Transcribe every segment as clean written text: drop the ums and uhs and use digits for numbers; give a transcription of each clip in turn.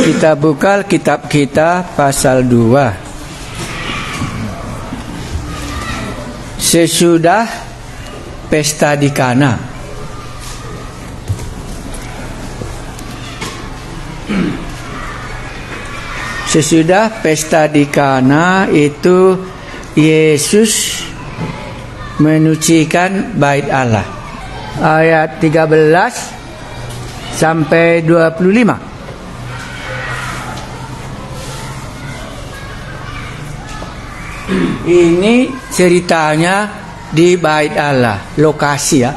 Kita buka kitab kita pasal 2. Sesudah pesta di Kana. Sesudah pesta di Kana itu Yesus menyucikan bait Allah. Ayat 13 sampai 25. Ini ceritanya di bait Allah, lokasi ya.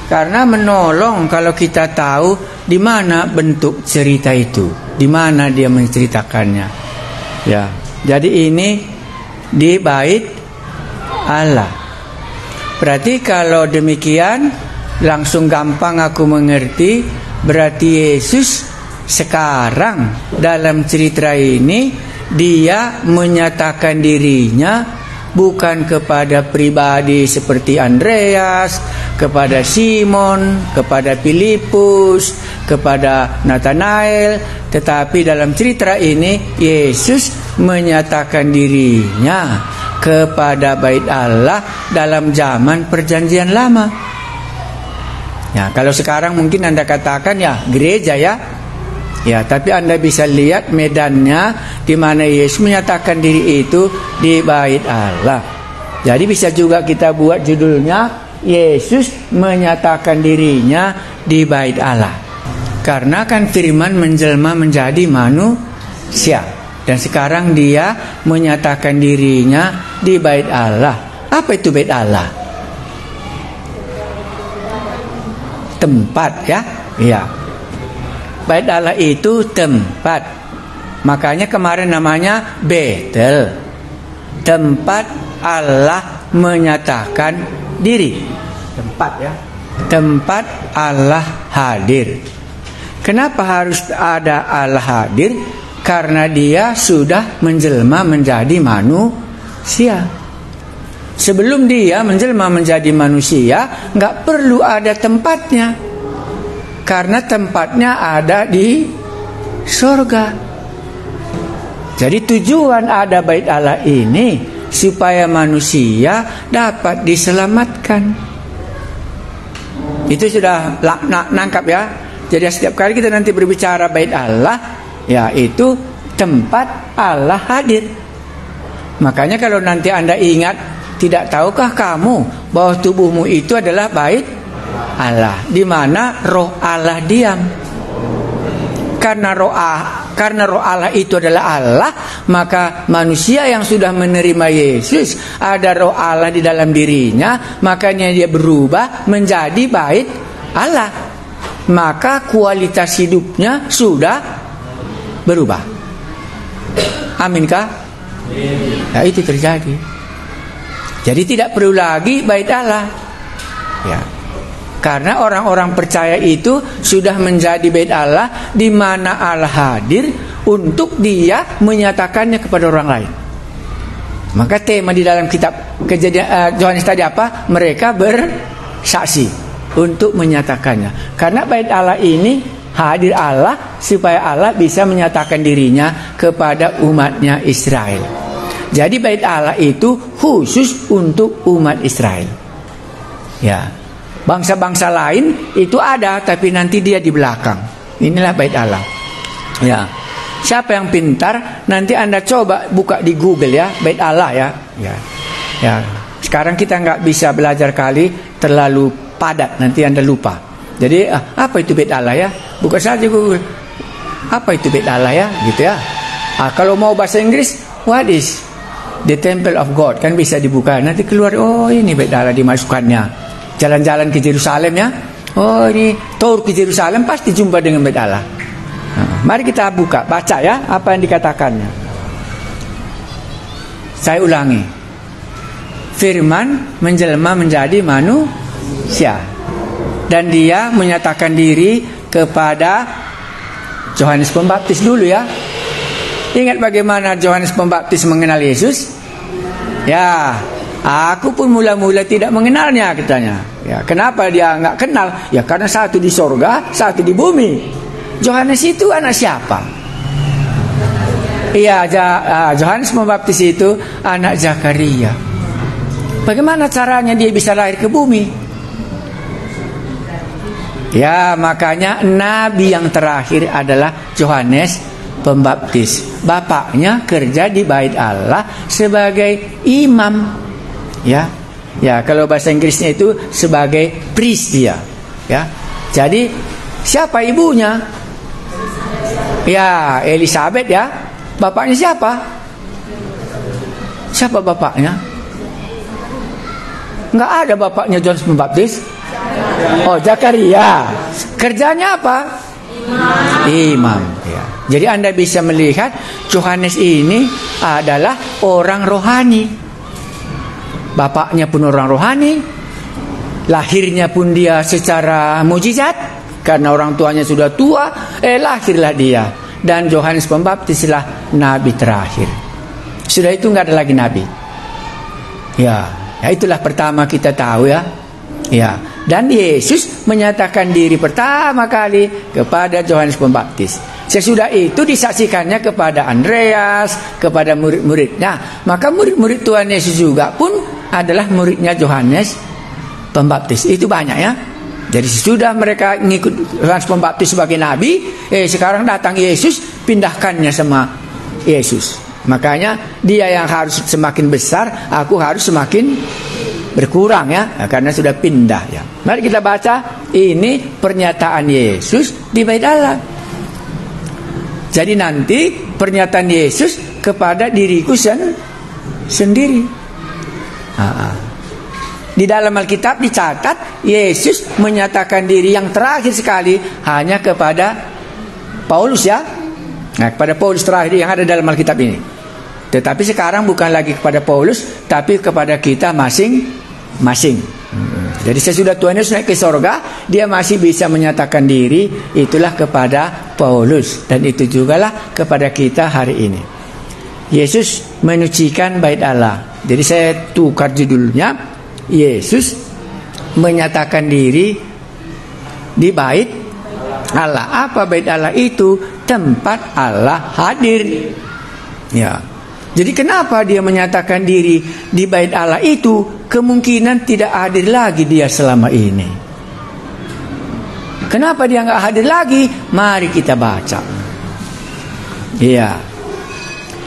Karena menolong kalau kita tahu di mana bentuk cerita itu, di mana dia menceritakannya. Ya. Jadi ini di bait Allah. Berarti kalau demikian langsung gampang aku mengerti, berarti Yesus sekarang dalam cerita ini dia menyatakan dirinya bukan kepada pribadi seperti Andreas, kepada Simon, kepada Filipus, kepada Nathanael, tetapi dalam cerita ini Yesus menyatakan dirinya kepada bait Allah dalam zaman perjanjian lama. Ya, kalau sekarang mungkin Anda katakan ya gereja ya. Ya, tapi Anda bisa lihat medannya di mana Yesus menyatakan diri itu di bait Allah. Jadi bisa juga kita buat judulnya Yesus menyatakan dirinya di bait Allah. Karena kan firman menjelma menjadi manusia. Dan sekarang dia menyatakan dirinya di bait Allah. Apa itu bait Allah? Tempat ya. Iya. Bait Allah itu tempat. Makanya kemarin namanya Betel. Tempat Allah menyatakan diri. Tempat ya. Tempat Allah hadir. Kenapa harus ada Allah hadir? Karena dia sudah menjelma menjadi manusia. Sebelum dia menjelma menjadi manusia, nggak perlu ada tempatnya. Karena tempatnya ada di surga. Jadi tujuan ada bait Allah ini supaya manusia dapat diselamatkan. Itu sudah nangkap ya. Jadi setiap kali kita nanti berbicara bait Allah, ya itu tempat Allah hadir. Makanya kalau nanti Anda ingat, tidak tahukah kamu bahwa tubuhmu itu adalah bait Allah, di mana roh Allah diam. Karena roh Allah itu adalah Allah, maka manusia yang sudah menerima Yesus ada roh Allah di dalam dirinya, makanya dia berubah menjadi bait Allah. Maka kualitas hidupnya sudah berubah. Aminkah? Nah, itu terjadi. Jadi tidak perlu lagi bait Allah. Ya. Karena orang-orang percaya itu sudah menjadi bait Allah di mana Allah hadir untuk dia menyatakannya kepada orang lain. Maka tema di dalam kitab Kejadian Yohanes tadi apa? Mereka bersaksi untuk menyatakannya. Karena bait Allah ini hadir Allah supaya Allah bisa menyatakan dirinya kepada umatnya Israel. Jadi bait Allah itu khusus untuk umat Israel. Ya. Bangsa-bangsa lain itu ada, tapi nanti dia di belakang. Inilah bait Allah. Ya. Siapa yang pintar, nanti Anda coba buka di Google ya, bait Allah ya. Ya. Ya. Sekarang kita nggak bisa belajar kali terlalu padat, nanti Anda lupa. Jadi apa itu bait Allah ya? Buka saja Google. Apa itu bait Allah ya? Gitu ya. Kalau mau bahasa Inggris, what is the temple of God? Kan bisa dibuka. Nanti keluar, oh ini bait Allah dimasukkannya. Jalan-jalan ke Yerusalem ya. Oh ini tour ke Yerusalem pasti jumpa dengan bait Allah. Nah, mari kita buka, baca ya apa yang dikatakannya. Saya ulangi. Firman menjelma menjadi manusia. Dan dia menyatakan diri kepada Yohanes Pembaptis dulu ya. Ingat bagaimana Yohanes Pembaptis mengenal Yesus? Ya, aku pun mula-mula tidak mengenalnya katanya. Ya, kenapa dia nggak kenal? Ya karena satu di sorga, satu di bumi. Yohanes itu anak siapa? Iya, Yohanes Pembaptis itu anak Zakaria. Bagaimana caranya dia bisa lahir ke bumi? Ya, makanya nabi yang terakhir adalah Yohanes Pembaptis. Bapaknya kerja di Bait Allah sebagai imam. Ya. Ya, kalau bahasa Inggrisnya itu sebagai priest dia. Ya. Jadi siapa ibunya? Ya, Elizabeth ya. Bapaknya siapa? Siapa bapaknya? Enggak ada bapaknya Yohanes Pembaptis. Oh, Zakaria. Kerjanya apa? Imam. Ya. Jadi Anda bisa melihat Yohanes ini adalah orang rohani. Bapaknya pun orang rohani. Lahirnya pun dia secara mujizat karena orang tuanya sudah tua. Lahirlah dia. Dan Yohanes Pembaptislah nabi terakhir. Sudah itu nggak ada lagi nabi. Ya, itulah pertama kita tahu ya. Ya, dan Yesus menyatakan diri pertama kali kepada Yohanes Pembaptis. Sesudah itu disaksikannya kepada Andreas, kepada murid-muridnya. Maka murid-murid Tuhan Yesus juga pun adalah muridnya Yohanes Pembaptis. Itu banyak ya. Jadi sesudah mereka ngikut Yohanes Pembaptis sebagai nabi, sekarang datang Yesus, pindahkannya sama Yesus. Makanya dia yang harus semakin besar, aku harus semakin berkurang ya, karena sudah pindah ya. Mari kita baca ini pernyataan Yesus di Bait Allah. Jadi nanti pernyataan Yesus kepada diriku sendiri. Di dalam Alkitab dicatat Yesus menyatakan diri yang terakhir sekali hanya kepada Paulus ya. Nah, kepada Paulus terakhir yang ada dalam Alkitab ini. Tetapi sekarang bukan lagi kepada Paulus, tapi kepada kita masing-masing. Jadi sesudah Tuhan Yesus naik ke sorga, dia masih bisa menyatakan diri, itulah kepada Paulus. Dan itu jugalah kepada kita hari ini. Yesus menyucikan Bait Allah. Jadi saya tukar judulnya, Yesus menyatakan diri di Bait Allah. Apa Bait Allah itu? Tempat Allah hadir. Ya. Jadi kenapa dia menyatakan diri di Bait Allah itu? Kemungkinan tidak hadir lagi dia selama ini. Kenapa dia nggak hadir lagi? Mari kita baca. Iya.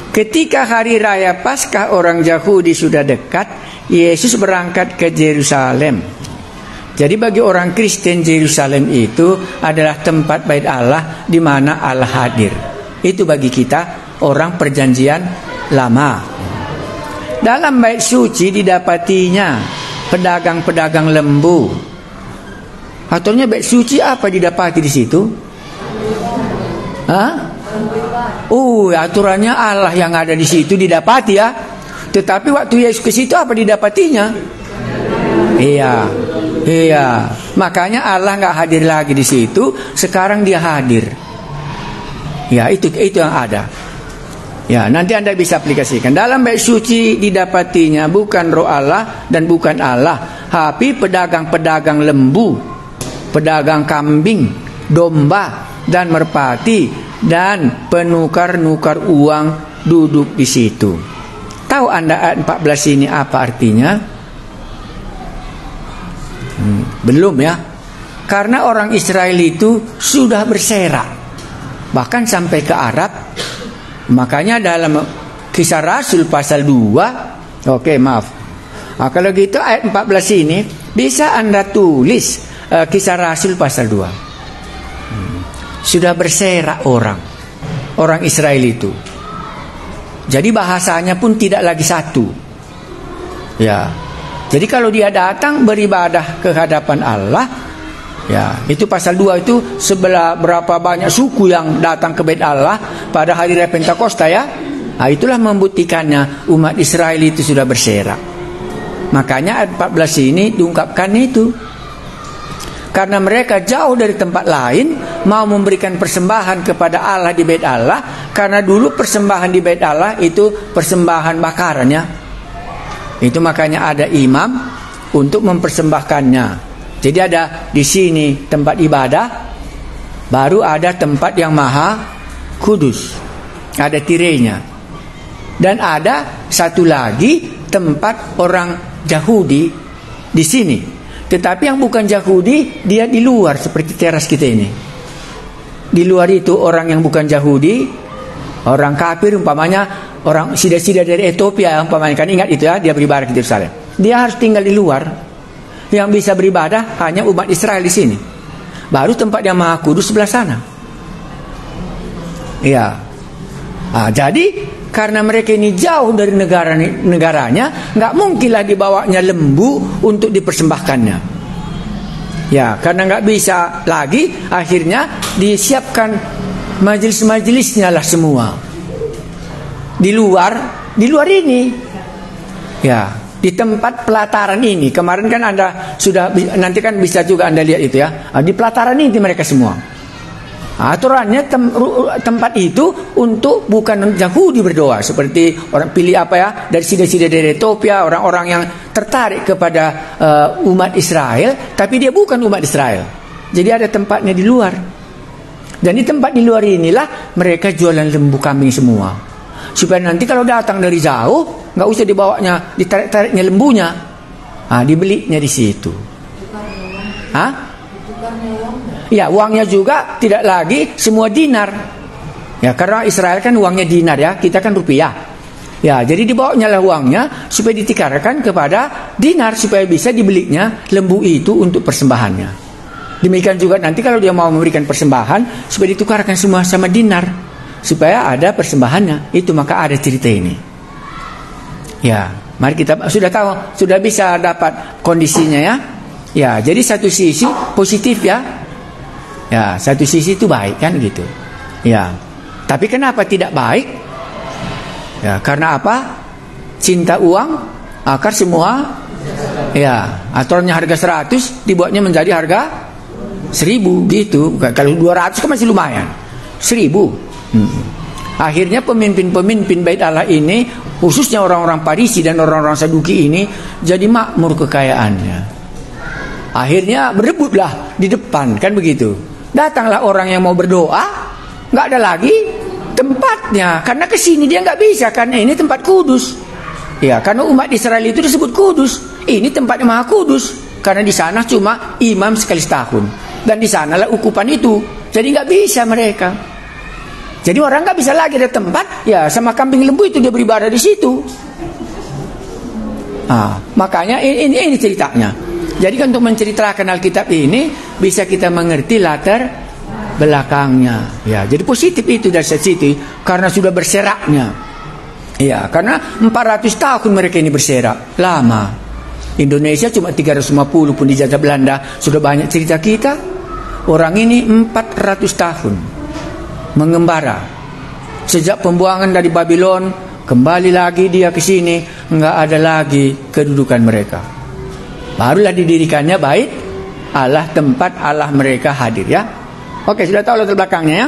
Ketika hari raya Paskah orang Yahudi sudah dekat, Yesus berangkat ke Yerusalem. Jadi bagi orang Kristen, Yerusalem itu adalah tempat Bait Allah di mana Allah hadir. Itu bagi kita orang perjanjian lama. Dalam bait suci didapatinya pedagang-pedagang lembu. Aturnya bait suci apa didapati di situ? Aturannya Allah yang ada di situ didapati ya. Tetapi waktu Yesus ke situ apa didapatinya? Iya. Makanya Allah nggak hadir lagi di situ. Sekarang dia hadir. Ya, itu yang ada. Ya, nanti Anda bisa aplikasikan. Dalam bait suci didapatinya bukan roh Allah dan bukan Allah, tapi pedagang-pedagang lembu, pedagang kambing, domba dan merpati dan penukar-nukar uang duduk di situ. Tahu Anda ayat 14 ini apa artinya? Belum ya. Karena orang Israel itu sudah berserak, bahkan sampai ke Arab. Makanya dalam Kisah Rasul pasal 2, kalau gitu ayat 14 ini bisa Anda tulis Kisah Rasul pasal 2. Sudah berserak orang Israel itu. Jadi bahasanya pun tidak lagi satu. Ya. Jadi kalau dia datang beribadah ke hadapan Allah, ya, itu pasal 2 itu sebelah berapa banyak suku yang datang ke Bait Allah pada hari raya Pentakosta ya. Nah, itulah membuktikannya umat Israel itu sudah berserak. Makanya ayat 14 ini diungkapkan itu. Karena mereka jauh dari tempat lain mau memberikan persembahan kepada Allah di Bait Allah, karena dulu persembahan di Bait Allah itu persembahan bakarannya. Itu makanya ada imam untuk mempersembahkannya. Jadi ada di sini tempat ibadah, baru ada tempat yang maha kudus, ada tirainya. Dan ada satu lagi tempat orang Yahudi di sini. Tetapi yang bukan Yahudi, dia di luar seperti teras kita ini. Di luar itu orang yang bukan Yahudi, orang kafir, umpamanya orang sida-sida dari Ethiopia, umpamanya, kan ingat itu ya, dia beribadah di Yerusalem. Dia harus tinggal di luar. Yang bisa beribadah hanya umat Israel di sini. Baru tempat yang maha kudus sebelah sana. Ya. Jadi karena mereka ini jauh dari negaranya, nggak mungkinlah dibawanya lembu untuk dipersembahkannya. Ya, karena nggak bisa lagi, akhirnya disiapkan majelis-majelisnya lah semua. Di luar ini. Ya, di tempat pelataran ini. Kemarin kan Anda sudah, nanti kan bisa juga Anda lihat itu ya. Di pelataran ini mereka semua. Aturannya tempat itu untuk bukan Yahudi berdoa, seperti orang pilih apa ya, dari sida-sida dari Ethiopia, orang-orang yang tertarik kepada umat Israel, tapi dia bukan umat Israel. Jadi ada tempatnya di luar. Dan di tempat di luar inilah mereka jualan lembu kambing semua, supaya nanti kalau datang dari jauh nggak usah dibawanya, ditarik-tariknya lembunya, dibelinya di situ. Ya, uangnya juga tidak lagi semua dinar. Ya, karena Israel kan uangnya dinar ya, kita kan rupiah. Ya, jadi dibawanya lah uangnya supaya ditikarkan kepada dinar supaya bisa dibelinya lembu itu untuk persembahannya. Demikian juga nanti kalau dia mau memberikan persembahan supaya ditukarkan semua sama dinar supaya ada persembahannya. Itu maka ada cerita ini. Ya, mari kita sudah tahu, sudah bisa dapat kondisinya ya. Ya, jadi satu sisi positif ya. Ya, satu sisi itu baik kan gitu. Ya. Tapi kenapa tidak baik? Ya, karena apa? Cinta uang akar semua. Ya, aturannya harga 100 dibuatnya menjadi harga 1000 gitu. Kalau 200 kan masih lumayan. 1000. Akhirnya pemimpin-pemimpin Bait Allah ini, khususnya orang-orang Parisi dan orang-orang Saduki ini, jadi makmur kekayaannya. Akhirnya berebutlah di depan, kan begitu. Datanglah orang yang mau berdoa, nggak ada lagi tempatnya, karena kesini dia nggak bisa, karena ini tempat kudus. Ya, karena umat Israel itu disebut kudus. Ini tempat yang maha kudus, karena di sana cuma imam sekali setahun, dan di sanalah ukupan itu. Jadi nggak bisa mereka. Jadi orang nggak bisa lagi ada tempat, ya sama kambing lembu itu dia beribadah di situ. Makanya ini ceritanya. Jadi untuk menceritakan Alkitab ini bisa kita mengerti latar belakangnya. Ya, jadi positif itu dari situ karena sudah berseraknya. Ya, karena 400 tahun mereka ini berserak, lama. Indonesia cuma 350 pun dijajah Belanda, sudah banyak cerita kita. Orang ini 400 tahun mengembara. Sejak pembuangan dari Babylon, kembali lagi dia ke sini, enggak ada lagi kedudukan mereka. Barulah didirikannya Bait Allah, tempat Allah mereka hadir ya. Oke, sudah tahu latar belakangnya ya.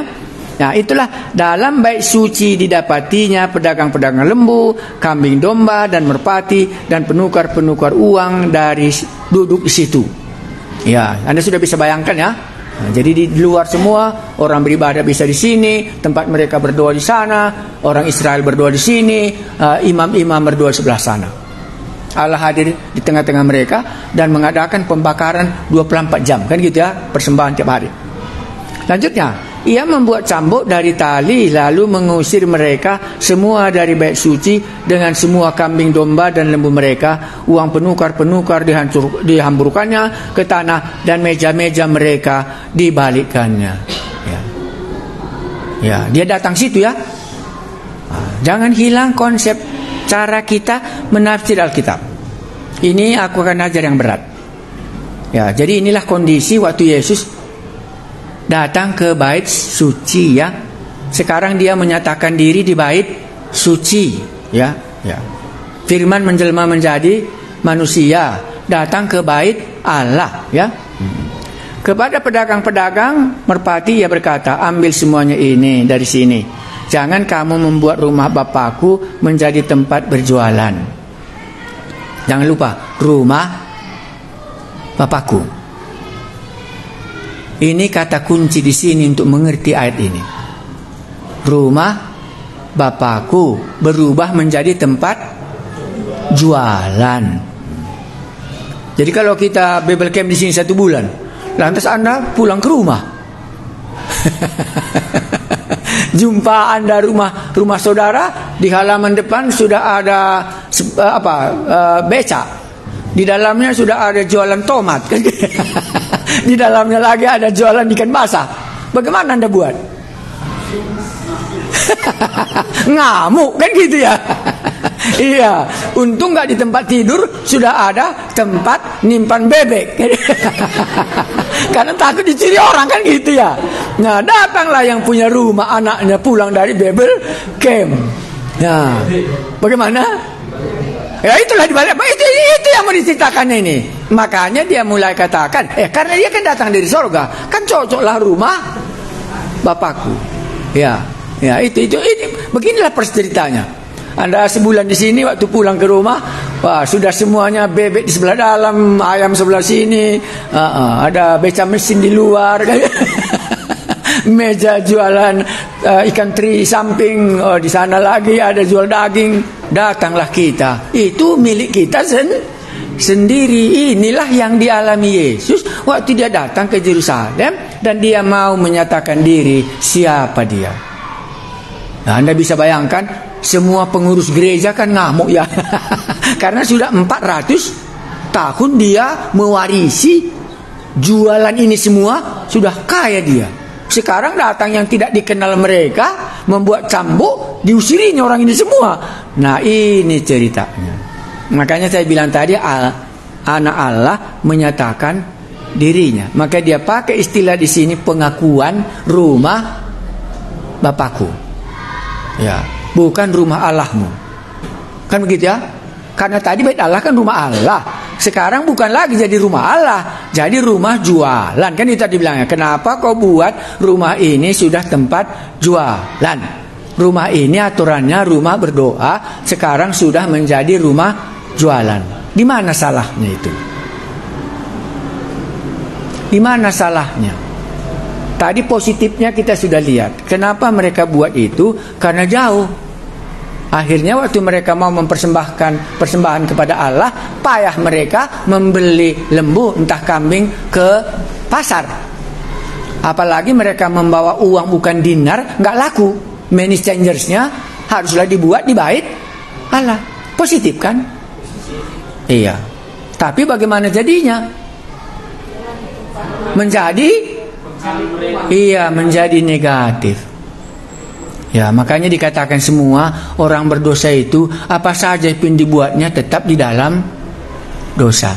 Nah, itulah dalam bait suci didapatinya pedagang-pedagang lembu, kambing domba dan merpati dan penukar-penukar uang dari duduk di situ. Ya, Anda sudah bisa bayangkan ya. Nah, jadi di luar semua orang beribadah bisa di sini, tempat mereka berdoa di sana, orang Israel berdoa di sini, imam-imam berdoa di sebelah sana. Allah hadir di tengah-tengah mereka dan mengadakan pembakaran 24 jam, kan gitu ya, persembahan tiap hari. Lanjutnya, ia membuat cambuk dari tali lalu mengusir mereka semua dari bait suci dengan semua kambing domba dan lembu mereka. Uang penukar-penukar dihamburkannya ke tanah dan meja-meja mereka dibalikkannya. Ya, dia datang situ ya. Jangan hilang konsep cara kita menafsir Alkitab. Ini aku akan ajar yang berat. Ya, jadi inilah kondisi waktu Yesus datang ke bait suci ya. Sekarang dia menyatakan diri di bait suci ya. Firman menjelma menjadi manusia, datang ke bait Allah ya. Kepada pedagang-pedagang merpati ia berkata, ambil semuanya ini dari sini. Jangan kamu membuat rumah Bapakku menjadi tempat berjualan. Jangan lupa, rumah Bapakku. Ini kata kunci di sini untuk mengerti ayat ini. Rumah Bapakku berubah menjadi tempat jualan. Jadi kalau kita Bible Camp di sini 1 bulan, lantas Anda pulang ke rumah. Jumpa Anda rumah saudara, di halaman depan sudah ada beca. Di dalamnya sudah ada jualan tomat. Di dalamnya lagi ada jualan ikan basah. Bagaimana Anda buat? Ngamuk kan gitu ya. Iya, untung nggak di tempat tidur sudah ada tempat nyimpan bebek. Karena takut dicuri orang kan gitu ya. Nah, datanglah yang punya rumah, anaknya pulang dari Bible Camp. Nah, bagaimana? Ya itulah dibalik. Itu yang mau diceritakannya ini. Makanya dia mulai katakan, karena dia kan datang dari surga, kan cocoklah rumah Bapakku. Ya, itu beginilah perceritanya. Anda sebulan di sini, waktu pulang ke rumah, wah, sudah semuanya bebek di sebelah dalam, ayam sebelah sini, ada beca mesin di luar, meja jualan ikan teri samping, di sana lagi ada jual daging. Datanglah kita, itu milik kita sendiri. Inilah yang dialami Yesus waktu dia datang ke Yerusalem dan dia mau menyatakan diri siapa dia. Nah, Anda bisa bayangkan. Semua pengurus gereja kan ngamuk ya. Karena sudah 400 tahun dia mewarisi jualan ini semua, sudah kaya dia. Sekarang datang yang tidak dikenal mereka, membuat cambuk, diusirinya orang ini semua. Nah, ini ceritanya. Makanya saya bilang tadi, anak Allah menyatakan dirinya. Maka dia pakai istilah di sini pengakuan rumah Bapakku. Ya. Bukan rumah Allahmu. Kan begitu ya? Karena tadi bait Allah kan rumah Allah. Sekarang bukan lagi jadi rumah Allah, jadi rumah jualan. Kan itu tadi bilangnya, kenapa kau buat rumah ini sudah tempat jualan? Rumah ini aturannya rumah berdoa, sekarang sudah menjadi rumah jualan. Di mana salahnya itu? Di mana salahnya? Tadi positifnya kita sudah lihat. Kenapa mereka buat itu? Karena jauh. Akhirnya waktu mereka mau mempersembahkan persembahan kepada Allah, payah mereka membeli lembu entah kambing ke pasar. Apalagi mereka membawa uang bukan dinar, nggak laku. Money changersnya haruslah dibuat di bait Allah. Positif kan? Iya. Tapi bagaimana jadinya? Menjadi negatif. Ya, makanya dikatakan semua orang berdosa itu apa saja pun dibuatnya tetap di dalam dosa.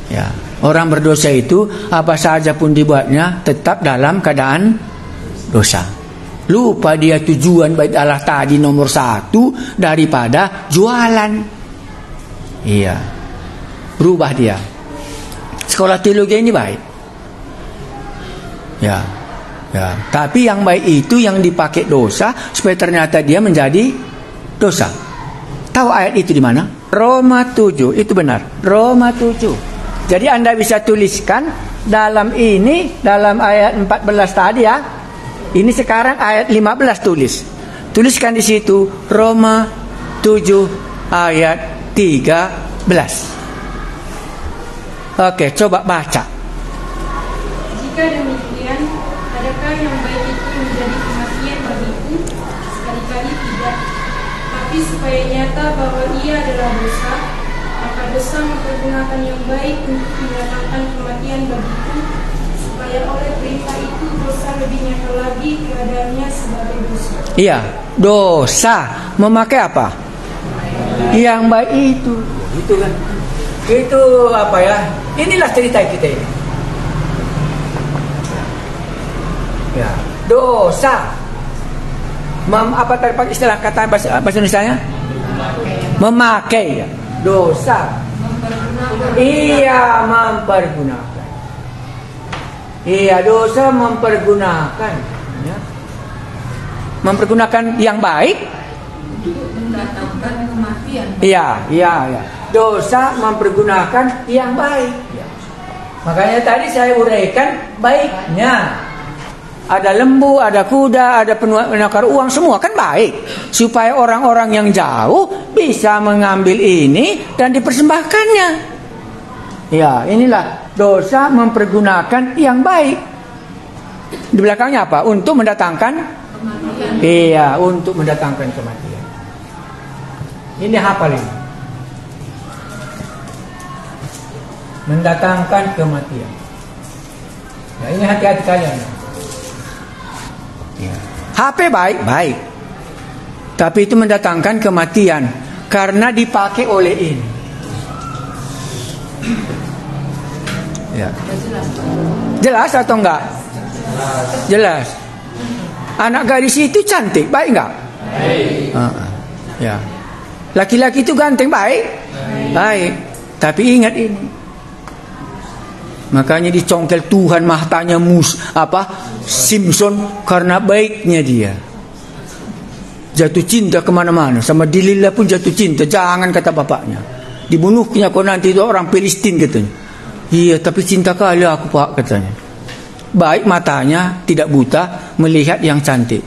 Ya, orang berdosa itu apa saja pun dibuatnya tetap dalam keadaan dosa. Lupa dia tujuan bait Allah tadi nomor 1 daripada jualan. Iya. Berubah dia. Sekolah teologi ini baik. Ya. Tapi yang baik itu yang dipakai dosa supaya ternyata dia menjadi dosa. Tahu ayat itu di mana? Roma 7, itu benar. Roma 7. Jadi Anda bisa tuliskan dalam ayat 14 tadi ya. Ini sekarang ayat 15 tulis. Tuliskan di situ Roma 7 ayat 13. Oke, coba baca. Jika demikian, adakah yang baik itu menjadi kematian bagiku? Sekali-kali tidak. Tapi supaya nyata bahwa ia adalah dosa, maka dosa mempergunakan yang baik untuk mendatangkan kematian bagiku, supaya oleh perintah itu dosa lebih nyata lagi keadaannya sebagai dosa. Iya, dosa memakai apa? Yang baik itu. Itu kan. Itu apa ya? Inilah cerita kita ini. Ya, dosa. Apa tadi istilah kata bahasa Indonesianya? Memakai. Ya. Dosa. Iya, mempergunakan. Iya, dosa mempergunakan. Ya. Mempergunakan yang baik untuk mendatangkan kematian. Iya. Dosa mempergunakan yang baik. Ya. Makanya tadi saya uraikan baiknya. Ada lembu, ada kuda, ada penukar uang, semua kan baik. Supaya orang-orang yang jauh bisa mengambil ini dan dipersembahkannya. Ya, inilah dosa mempergunakan yang baik. Di belakangnya apa? Untuk mendatangkan kematian. Iya, untuk mendatangkan kematian. Ini hafal ini. Mendatangkan kematian. Nah, ini hati-hati kalian. Ya. HP baik, tapi itu mendatangkan kematian karena dipakai oleh ini. Ya. Jelas atau enggak? Jelas. Anak gadis itu cantik, baik enggak? Baik. Ya. Laki-laki itu ganteng, baik? Baik. Tapi ingat ini. Makanya dicongkel Tuhan matanya Simpson karena baiknya dia. Jatuh cinta kemana-mana, sama Delilah pun jatuh cinta. Jangan, kata bapaknya, dibunuhnya kau nanti itu orang Filistin, katanya. Iya, tapi cinta kali aku, Pak, katanya. Baik matanya, tidak buta melihat yang cantik.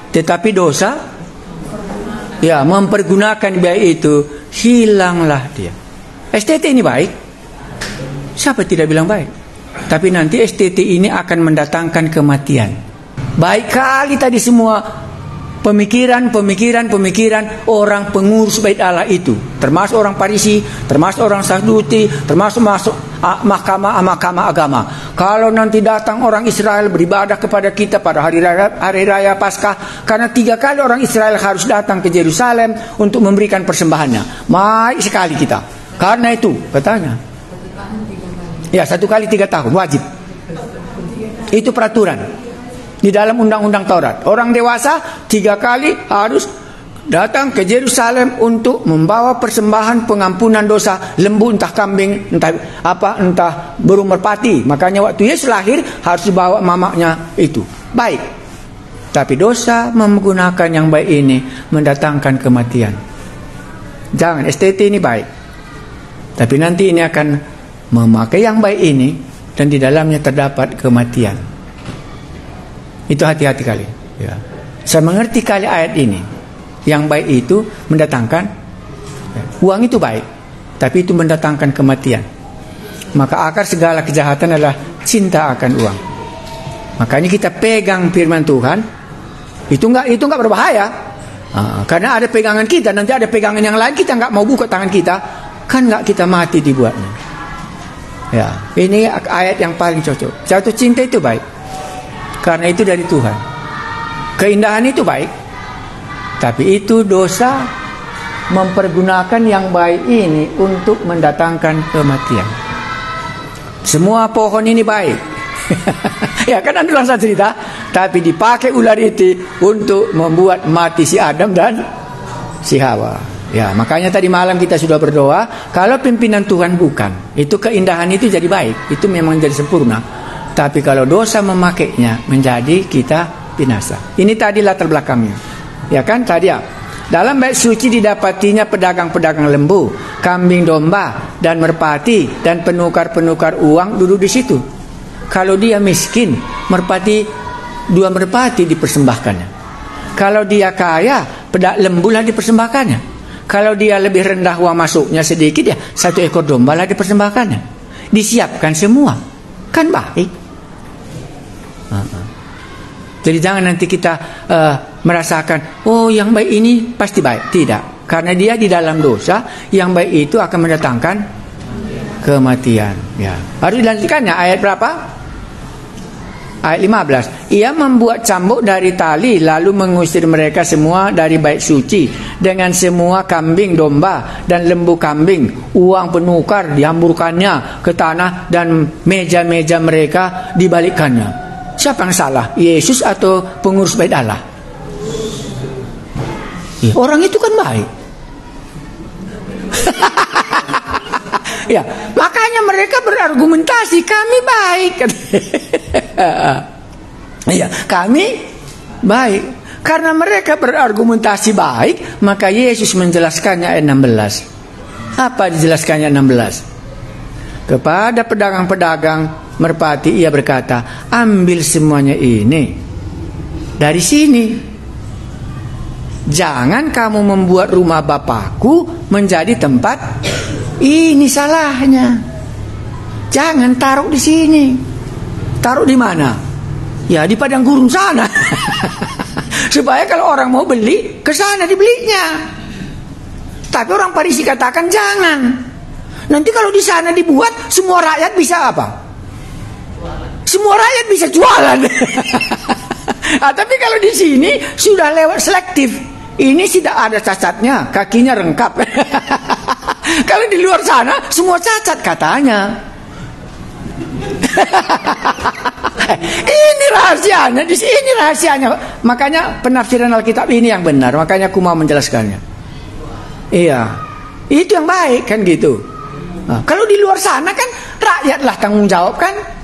Tetapi dosa, ya, mempergunakan baik itu, hilanglah dia. STT ini baik. Siapa tidak bilang baik? Tapi nanti STT ini akan mendatangkan kematian. Baik kali tadi semua pemikiran orang pengurus bait Allah itu, termasuk orang Parisi, termasuk orang Saduti, termasuk mahkamah agama. Kalau nanti datang orang Israel beribadah kepada kita pada hari raya Paskah, karena 3 kali orang Israel harus datang ke Yerusalem untuk memberikan persembahannya. Baik sekali kita. Karena itu katanya, ya 1 kali 3 tahun wajib. Itu peraturan di dalam undang-undang Taurat. Orang dewasa 3 kali harus datang ke Yerusalem untuk membawa persembahan pengampunan dosa, lembu entah kambing, entah burung merpati. Makanya waktu Yesus lahir harus dibawa mamanya itu. Baik. Tapi dosa menggunakan yang baik ini mendatangkan kematian. Jangan, STT ini baik. Tapi nanti ini akan memakai yang baik ini dan di dalamnya terdapat kematian. Itu hati-hati kali. Ya. Saya mengerti kali ayat ini. Yang baik itu mendatangkan, uang itu baik, tapi itu mendatangkan kematian. Maka akar segala kejahatan adalah cinta akan uang. Makanya kita pegang firman Tuhan. Itu enggak berbahaya. Karena ada pegangan kita, nanti ada pegangan yang lain kita enggak mau buka tangan kita, kan enggak kita mati dibuatnya. Ya, ini ayat yang paling cocok. Jatuh cinta itu baik, karena itu dari Tuhan. Keindahan itu baik, tapi itu dosa mempergunakan yang baik ini untuk mendatangkan kematian. Semua pohon ini baik. Ya kan, ada langsung cerita, tapi dipakai ular itu untuk membuat mati si Adam dan si Hawa. Ya, makanya tadi malam kita sudah berdoa, kalau pimpinan Tuhan bukan, itu keindahan itu jadi baik, itu memang jadi sempurna. Tapi kalau dosa memakainya, menjadi kita binasa. Ini tadi latar belakangnya. Ya kan, tadi ya. Dalam bait suci didapatinya pedagang-pedagang lembu, kambing domba, dan merpati, dan penukar-penukar uang duduk di situ. Kalau dia miskin, dua merpati dipersembahkannya. Kalau dia kaya, pedak lembulah dipersembahkannya. Kalau dia lebih rendah uang masuknya sedikit, ya 1 ekor domba lah dipersembahkannya. Disiapkan semua, kan baik. Jadi jangan nanti kita merasakan, oh yang baik ini pasti baik. Tidak, karena dia di dalam dosa. Yang baik itu akan mendatangkan kematian. Ya, harus dilanjutkannya. Ayat berapa? Ayat 15. Ia membuat cambuk dari tali, lalu mengusir mereka semua dari bait suci dengan semua kambing domba dan lembu kambing. Uang penukar dihamburkannya ke tanah dan meja-meja mereka dibalikkannya. Siapa yang salah? Yesus atau pengurus bait Allah? Ya, orang itu kan baik. Ya, makanya mereka berargumentasi, kami baik. Ya, kami baik. Karena mereka berargumentasi baik, maka Yesus menjelaskannya ayat 16. Apa dijelaskannya 16? Kepada pedagang-pedagang merpati ia berkata, ambil semuanya ini dari sini. Jangan kamu membuat rumah Bapakku menjadi tempat. Ini salahnya. Jangan taruh di sini. Taruh di mana? Ya di padang gurun sana. Supaya kalau orang mau beli, ke sana dibelinya. Tapi orang Farisi katakan jangan. Nanti kalau di sana dibuat, semua rakyat bisa apa? Semua rakyat bisa jualan. Tapi kalau di sini sudah lewat selektif. Ini tidak ada cacatnya, kakinya rengkap. Kalau di luar sana semua cacat katanya. Ini rahasianya, di sini rahasianya. Makanya penafsiran Alkitab ini yang benar. Makanya aku mau menjelaskannya. Iya, itu yang baik kan gitu. Nah, kalau di luar sana kan rakyatlah tanggung jawab kan.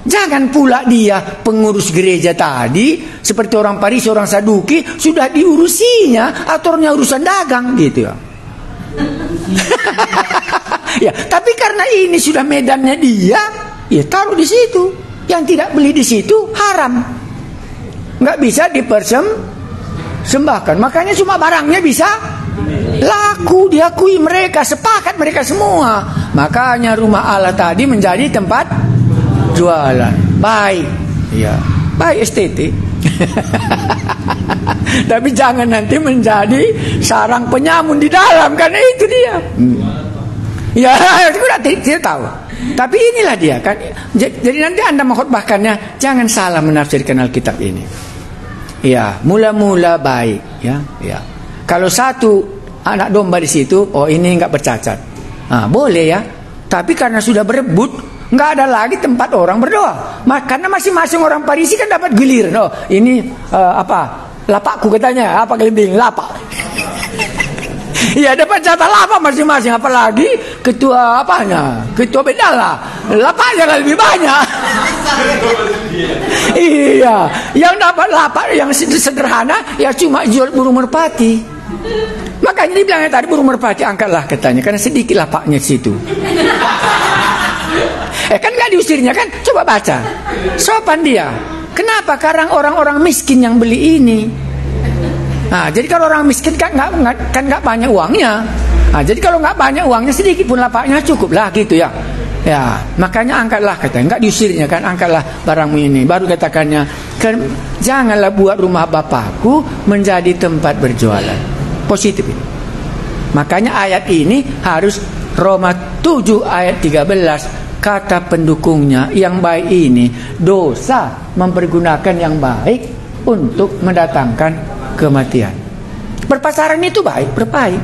Jangan pula dia pengurus gereja tadi seperti orang Farisi, orang Saduki sudah diurusinya, aturnya urusan dagang gitu ya. Ya, tapi karena ini sudah medannya dia, ya taruh di situ. Yang tidak beli di situ haram, nggak bisa dipersembahkan. Makanya cuma barangnya bisa laku, diakui mereka, sepakat mereka semua. Makanya rumah Allah tadi menjadi tempat jualan. Baik, ya, baik estetik. Tapi jangan nanti menjadi sarang penyamun di dalam, karena itu dia. Ya, itu tidak tahu. Tapi inilah dia kan. Jadi nanti Anda mengkhotbahkannya, jangan salah menafsirkan Alkitab ini. Ya, mula-mula baik, ya, ya. Kalau satu anak domba di situ, oh ini enggak bercacat. Nah, boleh ya. Tapi karena sudah berebut, nggak ada lagi tempat orang berdoa. Karena masing-masing orang Farisi kan dapat giliran. Oh, ini apa? Lapakku katanya, apa gelembing lapak. Iya, dapat jatah lapak masing-masing. Apalagi ketua apanya? Ketua bedala. Lapaknya lebih banyak. Iya, yang dapat lapak yang sederhana ya cuma jual burung merpati. Makanya dibilangnya tadi burung merpati angkatlah katanya, karena sedikit lapaknya di situ. Kan nggak diusirnya kan? Coba baca. Sopan dia. Kenapa? Karena orang-orang miskin yang beli ini. Nah, jadi kalau orang miskin kan nggak banyak uangnya. Nah, jadi kalau nggak banyak uangnya, sedikit pun lapaknya cukup lah gitu ya. Ya, makanya angkatlah katanya. Nggak diusirnya kan? Angkatlah barangmu ini. Baru katakannya, janganlah buat rumah Bapakku menjadi tempat berjualan. Positif ini. Makanya ayat ini harus Roma 7 ayat 13. Kata pendukungnya, yang baik ini dosa mempergunakan yang baik untuk mendatangkan kematian. Berpacaran itu baik, berbaik.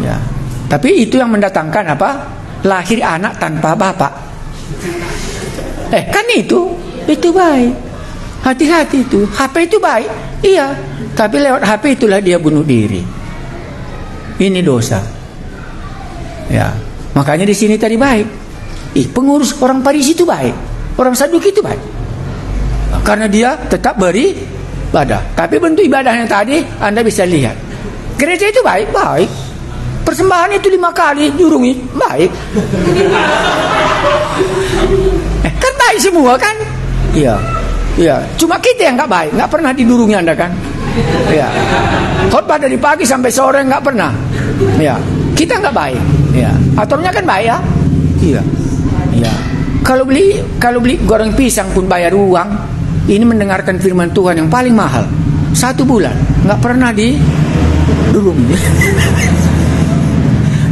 Ya. Tapi itu yang mendatangkan apa? Lahir anak tanpa bapak. Kan itu baik. Hati-hati itu. HP itu baik. Iya. Tapi lewat HP itulah dia bunuh diri. Ini dosa. Ya. Makanya di sini tadi baik. Pengurus orang Farisi itu baik, orang Saduki itu baik, karena dia tetap beribadah. Tapi bentuk ibadahnya tadi Anda bisa lihat. Gereja itu baik, baik. Persembahan itu 5 kali jurungi, baik. Kan baik semua kan? Iya, iya. Cuma kita yang nggak baik, nggak pernah didurungi Anda kan? Iya. Khotbah dari pagi sampai sore nggak pernah. Ya, kita nggak baik. Ya, aturnya kan baik ya. Iya. Ya, kalau beli goreng pisang pun bayar uang. Ini mendengarkan firman Tuhan yang paling mahal 1 bulan, nggak pernah didurung.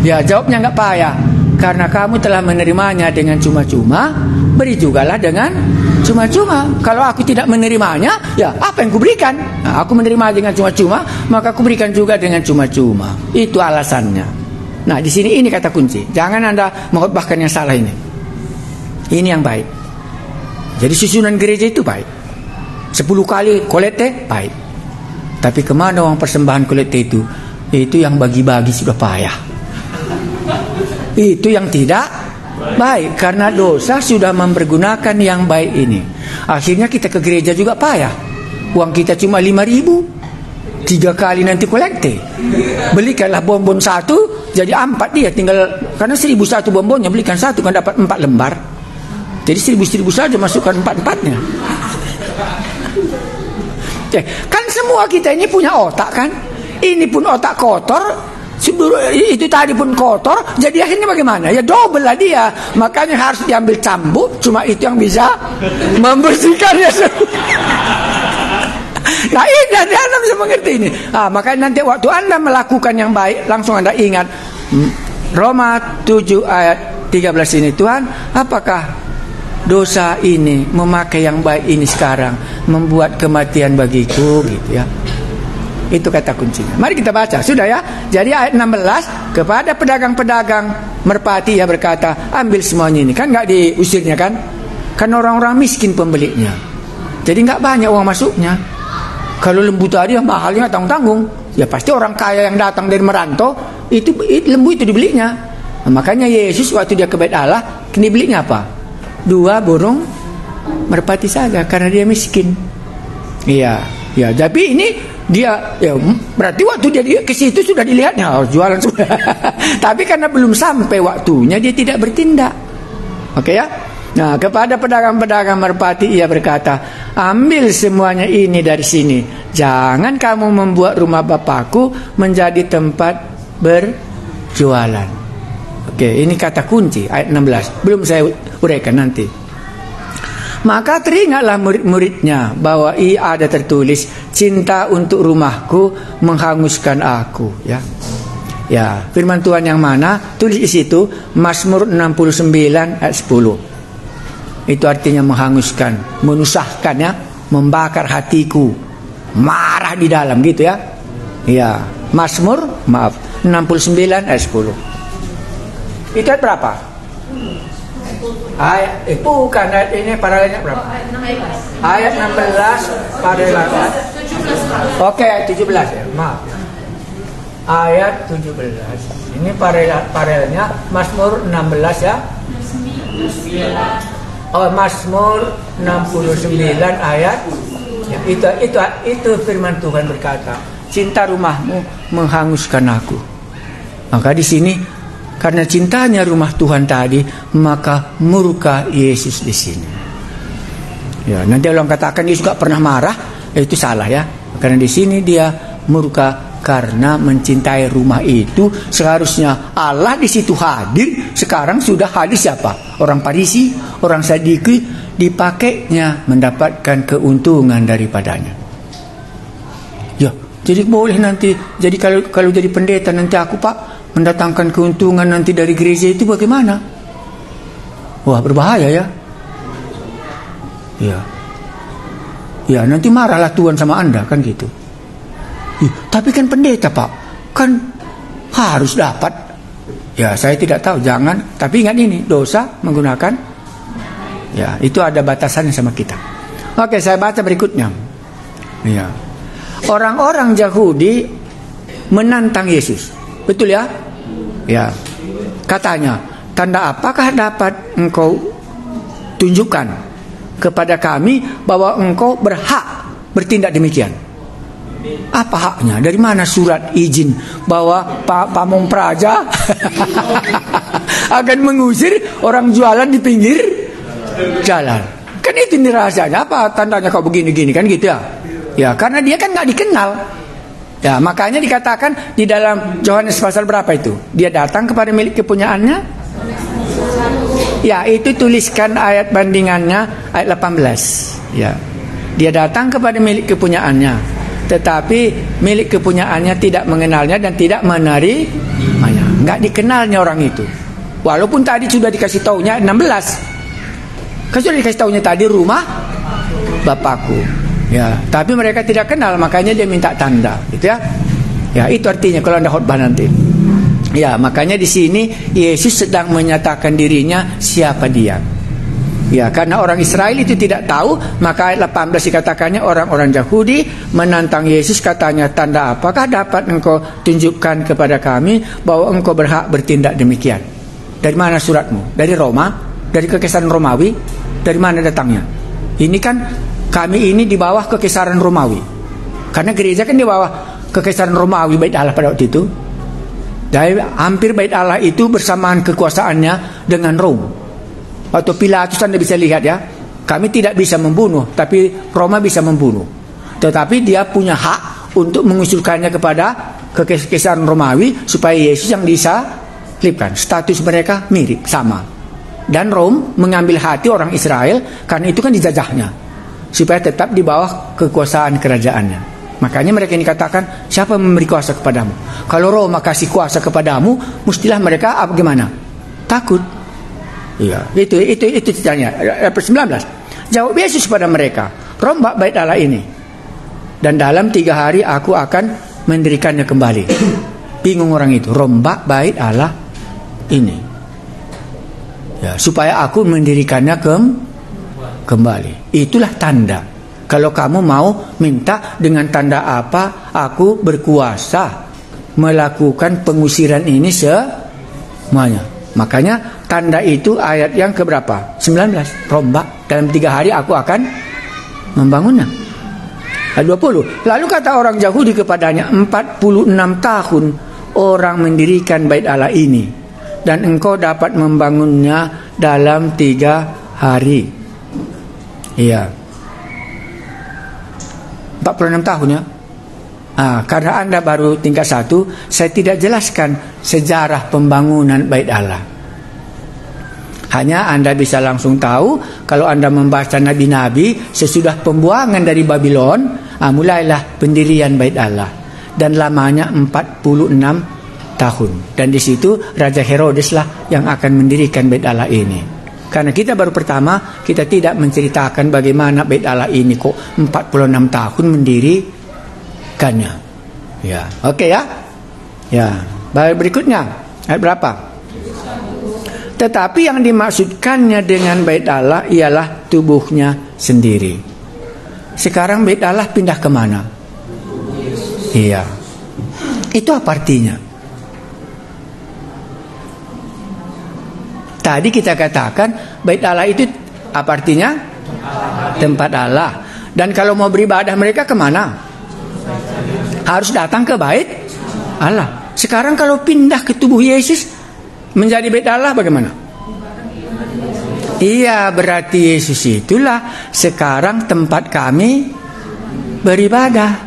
Ya, jawabnya nggak payah, karena kamu telah menerimanya dengan cuma-cuma, beri jugalah dengan cuma-cuma. Kalau aku tidak menerimanya, ya apa yang kuberikan? Nah, aku menerima dengan cuma-cuma, maka kuberikan juga dengan cuma-cuma. Itu alasannya. Nah, di sini ini kata kunci. Jangan Anda mengkhotbahkan yang salah ini. Ini yang baik. Jadi susunan gereja itu baik. 10 kali kolekte baik. Tapi kemana uang persembahan kolekte itu? Itu yang bagi-bagi sudah payah. Itu yang tidak baik, karena dosa sudah mempergunakan yang baik ini. Akhirnya kita ke gereja juga payah. Uang kita cuma 5.000, 3 kali nanti kolekte. Belikanlah bonbon 1 jadi 4 dia, tinggal Karena 1001 bonbonnya, belikan satu kan dapat 4 lembar. Jadi 1000 saja masukkan 4-4-nya. Kan semua kita ini punya otak kan. Ini pun otak kotor, itu tadi pun kotor. Jadi akhirnya bagaimana? Ya double lah dia. Makanya harus diambil cambuk. Cuma itu yang bisa membersihkannya. Nah ini Anda bisa mengerti ini. Makanya nanti waktu Anda melakukan yang baik, langsung Anda ingat Roma 7 ayat 13 ini. Tuhan, apakah dosa ini, memakai yang baik ini sekarang membuat kematian bagiku, gitu ya. Itu kata kuncinya. Mari kita baca, sudah ya. Jadi ayat 16, kepada pedagang-pedagang merpati ia berkata, ambil semuanya ini. Kan nggak diusirnya kan? Kan orang-orang miskin pembelinya. Jadi nggak banyak uang masuknya. Kalau lembu tadi yang mahalnya tanggung-tanggung, ya pasti orang kaya yang datang dari merantau itu lembu itu dibelinya. Nah, makanya Yesus waktu dia ke Bait Allah, dibelinya apa? 2 burung merpati saja karena dia miskin. Iya, ya. Tapi ini dia, ya, berarti waktu dia ke situ sudah dilihatnya jualan sudah. Tapi karena belum sampai waktunya dia tidak bertindak. Oke ya. Nah, kepada pedagang-pedagang merpati ia berkata, ambil semuanya ini dari sini. Jangan kamu membuat rumah Bapakku menjadi tempat berjualan. Oke, ini kata kunci ayat 16. Belum saya uraikan nanti. Maka teringatlah murid-muridnya bahwa ia ada tertulis, cinta untuk rumahku menghanguskan aku. Ya, ya. Firman Tuhan yang mana? Tulis di situ Mazmur 69 ayat 10. Itu artinya menghanguskan, menusahkan ya, membakar hatiku, marah di dalam gitu ya. Ya, Mazmur 69 ayat 10. Itu ayat berapa? Ayat bukan ayat ini paralelnya berapa? Ayat 16 paralelnya. Oke, ayat 17 ya. Maaf. Ayat 17. Ini paralelnya Mazmur 16 ya. Oh, Mazmur 69 ayat ya, itu firman Tuhan berkata, cinta rumahmu menghanguskan aku. Maka di sini karena cintanya rumah Tuhan tadi, maka murka Yesus di sini. Ya, nanti orang katakan Yesus gak pernah marah, itu salah ya. Karena di sini dia murka karena mencintai rumah itu. Seharusnya Allah di situ hadir, sekarang sudah hadir siapa? Orang Farisi, orang Saduki, dipakainya mendapatkan keuntungan daripadanya. Ya, jadi boleh nanti. Jadi kalau jadi pendeta nanti aku Pak mendatangkan keuntungan nanti dari gereja itu bagaimana? Wah, berbahaya ya. Ya. Ya, nanti marahlah Tuhan sama Anda kan gitu. Tapi kan pendeta Pak, kan harus dapat. Ya, saya tidak tahu, jangan. Tapi ingat ini, dosa menggunakan. Ya, itu ada batasannya sama kita. Oke, saya baca berikutnya. Ya. Orang-orang Yahudi menantang Yesus. Betul ya? Ya. Katanya, tanda apakah dapat engkau tunjukkan kepada kami bahwa engkau berhak bertindak demikian? Apa haknya? Dari mana surat izin bahwa Pak Pamong Praja akan mengusir orang jualan di pinggir jalan? Kan itu rahasianya. Apa tandanya kau begini-gini kan gitu ya? Ya, karena dia kan nggak dikenal. Ya, makanya dikatakan di dalam Yohanes pasal berapa itu? Dia datang kepada milik kepunyaannya. Ya, itu tuliskan ayat bandingannya ayat 18. Ya. Dia datang kepada milik kepunyaannya, tetapi milik kepunyaannya tidak mengenalnya dan tidak menerimanya. Enggak dikenalnya orang itu. Walaupun tadi sudah dikasih taunya 16. Kan sudah dikasih taunya tadi rumah Bapakku. Ya, tapi mereka tidak kenal, makanya dia minta tanda, gitu ya. Ya, itu artinya kalau Anda khotbah nanti. Ya, makanya di sini Yesus sedang menyatakan dirinya siapa dia. Ya, karena orang Israel itu tidak tahu, maka ayat 18 dikatakannya orang-orang Yahudi menantang Yesus, katanya, tanda apakah dapat engkau tunjukkan kepada kami bahwa engkau berhak bertindak demikian? Dari mana suratmu? Dari Roma? Dari kekaisaran Romawi? Dari mana datangnya? Ini kan kami ini di bawah kekaisaran Romawi. Karena gereja kan di bawah kekaisaran Romawi Bait Allah pada waktu itu. Dan hampir bait Allah itu bersamaan kekuasaannya dengan Rom. Waktu Pilatus Anda bisa lihat ya, kami tidak bisa membunuh, tapi Roma bisa membunuh. Tetapi dia punya hak untuk mengusulkannya kepada kekaisaran Romawi supaya Yesus yang disalibkan. Status mereka mirip, sama. Dan Rom mengambil hati orang Israel karena itu kan dijajahnya, supaya tetap di bawah kekuasaan kerajaannya. Makanya mereka ini katakan, siapa memberi kuasa kepadamu? Kalau Roma kasih kuasa kepadamu, mestilah mereka apa gimana? Takut. Iya, itu ceritanya. Ayat 19. Jawab Yesus pada mereka, rombak bait Allah ini, dan dalam 3 hari aku akan mendirikannya kembali. Bingung orang itu, rombak bait Allah ini. Ya, supaya aku mendirikannya kembali. Itulah tanda. Kalau kamu mau minta dengan tanda apa aku berkuasa melakukan pengusiran ini semuanya. Makanya tanda itu ayat yang keberapa? 19. Rombak, dalam 3 hari aku akan membangunnya. Ayat 20. Lalu kata orang Yahudi kepadanya, 46 tahun orang mendirikan bait Allah ini, dan engkau dapat membangunnya dalam 3 hari. Iya, 46 tahun ya. Karena Anda baru tingkat 1, saya tidak jelaskan sejarah pembangunan bait Allah. Hanya Anda bisa langsung tahu kalau Anda membaca nabi-nabi sesudah pembuangan dari Babylon, mulailah pendirian bait Allah, dan lamanya 46 tahun. Dan di situ Raja Herodes lah yang akan mendirikan bait Allah ini. Karena kita baru pertama, kita tidak menceritakan bagaimana bait Allah ini kok 46 tahun mendirikannya. Ya, oke ya. Ya, berikutnya ayat berapa? Tetapi yang dimaksudkannya dengan bait Allah ialah tubuhnya sendiri. Sekarang bait Allah pindah kemana? Iya. Itu apa artinya? Tadi kita katakan bait Allah itu apa artinya? Tempat Allah. Dan kalau mau beribadah mereka kemana? Harus datang ke bait Allah. Sekarang kalau pindah ke tubuh Yesus menjadi bait Allah bagaimana? Iya, berarti Yesus itulah sekarang tempat kami beribadah.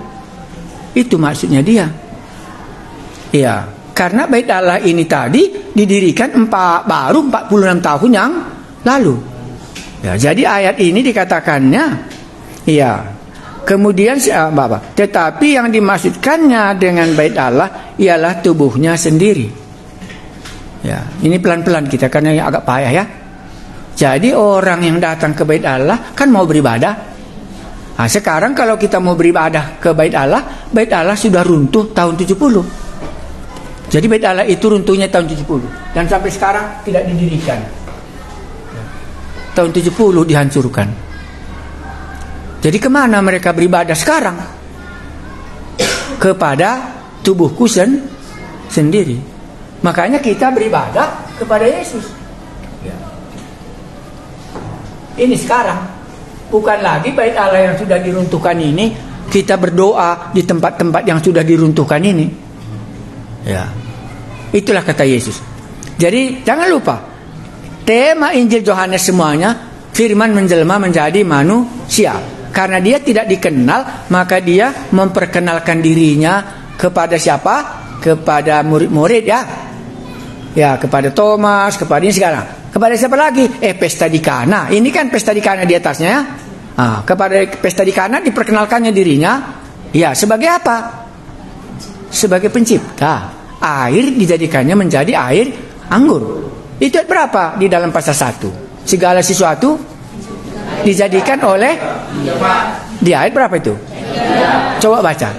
Itu maksudnya dia. Iya. Karena bait Allah ini tadi didirikan baru 46 tahun yang lalu. Ya, jadi ayat ini dikatakannya, ya. Kemudian Bapak, tetapi yang dimaksudkannya dengan bait Allah ialah tubuhnya sendiri. Ya, ini pelan-pelan kita karena yang agak payah ya. Jadi orang yang datang ke bait Allah kan mau beribadah. Sekarang kalau kita mau beribadah ke bait Allah sudah runtuh tahun 70. Jadi bait Allah itu runtuhnya tahun 70 dan sampai sekarang tidak didirikan. Tahun 70 dihancurkan. Jadi kemana mereka beribadah sekarang? Kepada tubuhku sendiri. Makanya kita beribadah kepada Yesus. Ini sekarang, bukan lagi bait Allah yang sudah diruntuhkan ini. Kita berdoa di tempat-tempat yang sudah diruntuhkan ini. Ya, itulah kata Yesus. Jadi jangan lupa, tema Injil Yohanes semuanya firman menjelma menjadi manusia. Karena dia tidak dikenal, maka dia memperkenalkan dirinya kepada siapa? Kepada murid-murid ya. Ya, kepada Thomas, kepada ini sekarang. Kepada siapa lagi? Pesta di Kana. Ini kan pesta di Kana di atasnya ya. Kepada pesta di Kana diperkenalkannya dirinya. Ya, sebagai apa? Sebagai pencipta. Air dijadikannya menjadi air anggur. Itu berapa di dalam pasal 1? Segala sesuatu dijadikan oleh di ayat berapa itu? Coba baca.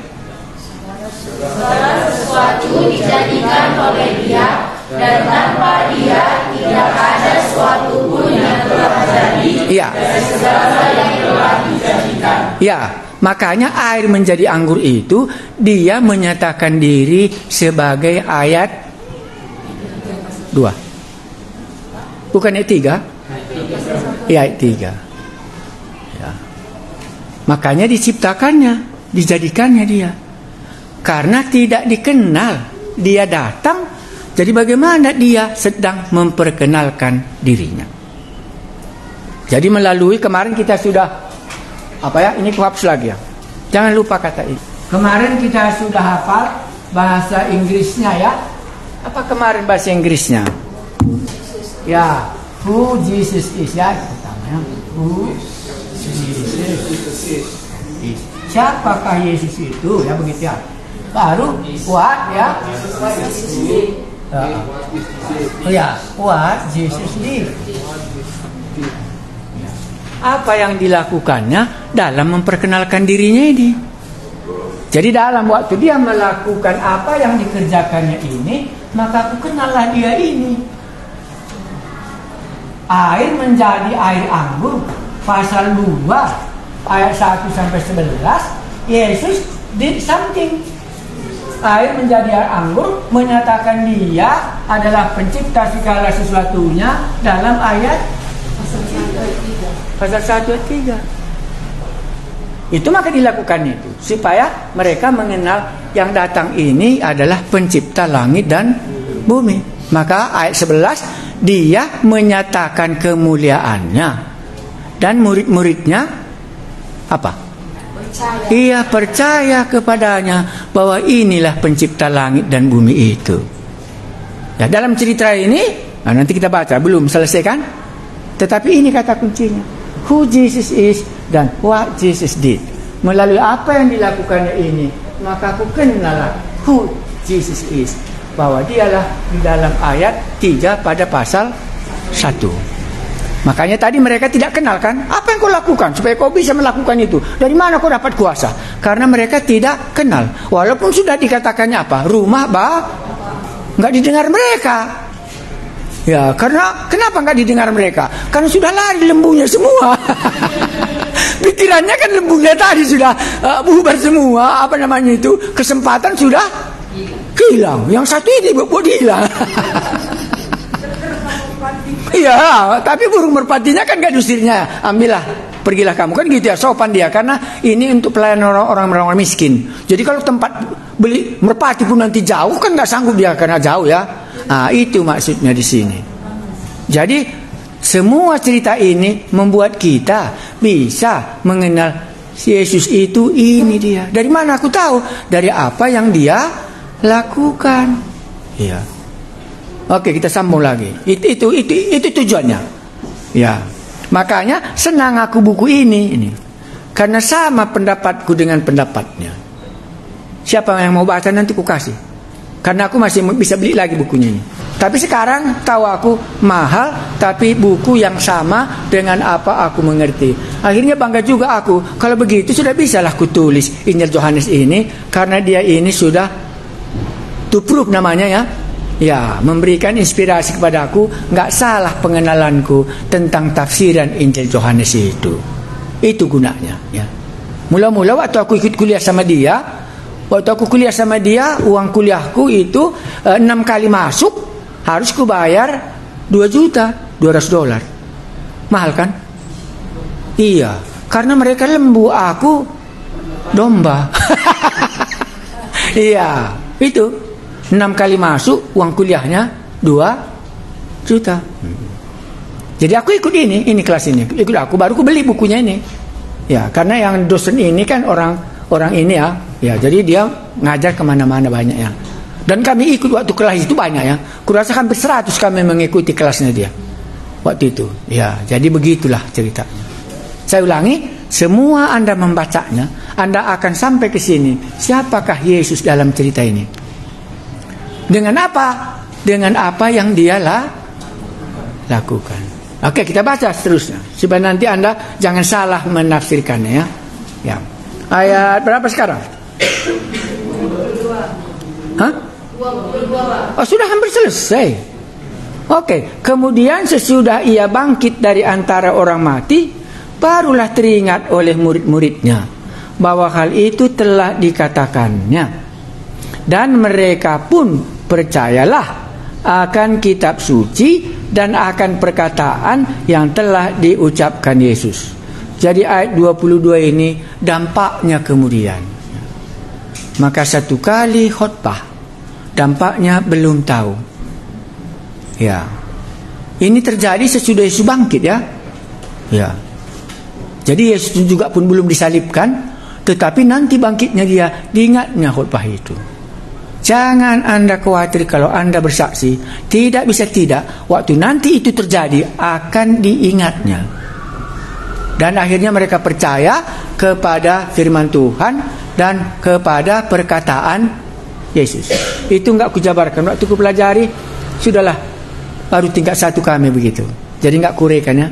Segala sesuatu dijadikan oleh Dia, dan tanpa Dia tidak ada sesuatu pun yang telah terjadi. Iya. Segala yang telah dijadikan. Ya. Makanya air menjadi anggur itu dia menyatakan diri sebagai ayat 2. Bukan ayat 3? Ya, ayat 3. Ya. Makanya diciptakannya, dijadikannya dia. Karena tidak dikenal dia datang. Jadi bagaimana dia sedang memperkenalkan dirinya. Jadi melalui kemarin kita sudah ini kuhapus lagi ya. Jangan lupa kata ini. Kemarin kita sudah hafal bahasa Inggrisnya ya. Apa kemarin bahasa Inggrisnya? Ya, who Jesus is ya. Pertama, who Jesus is. Siapakah Yesus itu? Ya begitu ya. Baru what ya? What Jesus did. Apa yang dilakukannya dalam memperkenalkan dirinya ini. Jadi dalam waktu dia melakukan apa yang dikerjakannya ini, maka aku kenallah dia ini. Air menjadi air anggur, pasal 2 ayat 1 sampai 11, Yesus did something. Air menjadi air anggur menyatakan dia adalah pencipta segala sesuatunya dalam ayat pasal 1 ayat 3. Itu maka dilakukan itu supaya mereka mengenal yang datang ini adalah pencipta langit dan bumi. Maka ayat 11 dia menyatakan kemuliaannya dan murid-muridnya apa? Ia percaya kepadanya bahwa inilah pencipta langit dan bumi itu. Ya, dalam cerita ini, nanti kita baca, belum selesai kan? Tetapi ini kata kuncinya. Who Jesus is dan what Jesus did. Melalui apa yang dilakukannya ini, maka aku kenal who Jesus is. Bahwa dialah di dalam ayat 3 pada pasal 1. Makanya tadi mereka tidak kenal kan, apa yang kau lakukan supaya kau bisa melakukan itu? Dari mana kau dapat kuasa? Karena mereka tidak kenal. Walaupun sudah dikatakannya apa? Rumah nggak didengar mereka. Ya, karena kenapa nggak didengar mereka? Karena sudah lari lembunya semua. Pikirannya kan lembunya tadi sudah bubar semua. Apa namanya itu? Kesempatan sudah hilang. Yang satu ini buat hilang. Iya, tapi burung merpatinya kan gak diusirnya. Ambillah, pergilah kamu. Kan gitu ya, sopan dia. Karena ini untuk pelayanan orang-orang miskin. Jadi kalau tempat beli merpati pun nanti jauh, kan gak sanggup dia karena jauh ya. Nah, itu maksudnya di sini. Jadi semua cerita ini membuat kita bisa mengenal Yesus itu ini dia. Dari mana aku tahu? Dari apa yang dia lakukan. Iya. Oke, kita sambung lagi. Itu tujuannya. Ya. Makanya senang aku buku ini. Karena sama pendapatku dengan pendapatnya. Siapa yang mau baca nanti ku kasih. Karena aku masih bisa beli lagi bukunya ini. Tapi sekarang tahu aku mahal, tapi buku yang sama dengan apa aku mengerti. Akhirnya bangga juga aku. Kalau begitu sudah bisalah ku tulis Injil Yohanes ini. Karena dia ini sudah to prove namanya ya. Ya, memberikan inspirasi kepada aku, nggak salah pengenalanku tentang tafsiran Injil Yohanes itu. Itu gunanya. Ya. Mula-mula waktu aku ikut kuliah sama dia, uang kuliahku itu 6 kali masuk harus ku bayar $2.200. Mahal kan? Iya, karena mereka lembu, aku domba. Iya, itu. 6 kali masuk, uang kuliahnya 2 juta. Jadi aku ikut ini kelas ini. Ikut aku, baru aku beli bukunya ini. Ya, karena yang dosen ini kan orang ini ya. Ya, jadi dia ngajar kemana-mana banyak ya. Dan kami ikut waktu kelas itu banyak ya. Kurasa hampir 100 kami mengikuti kelasnya dia. Waktu itu. Ya, jadi begitulah ceritanya. Saya ulangi, semua Anda membacanya, Anda akan sampai ke sini. Siapakah Yesus dalam cerita ini? Dengan apa? Dengan apa yang dia lakukan. Oke, kita baca seterusnya. Supaya nanti Anda jangan salah menafsirkannya ya. Ya. Ayat berapa sekarang? 22. Hah? 22. Oh, sudah hampir selesai. Oke, kemudian sesudah ia bangkit dari antara orang mati, barulah teringat oleh murid-muridnya bahwa hal itu telah dikatakannya. Dan mereka pun percayalah akan kitab suci dan akan perkataan yang telah diucapkan Yesus. Jadi ayat 22 ini dampaknya kemudian. Maka satu kali khotbah Dampaknya belum tahu. Ya. Ini terjadi sesudah Yesus bangkit ya. Ya. Jadi Yesus juga pun belum disalibkan, tetapi nanti bangkitnya dia, diingatnya khotbah itu. Jangan Anda khawatir kalau Anda bersaksi, tidak bisa tidak, waktu nanti itu terjadi akan diingatnya. Dan akhirnya mereka percaya kepada firman Tuhan dan kepada perkataan Yesus. Itu enggak kujabarkan, waktu ku pelajari, sudahlah, baru tingkat 1 kami begitu. Jadi enggak kurekan ya.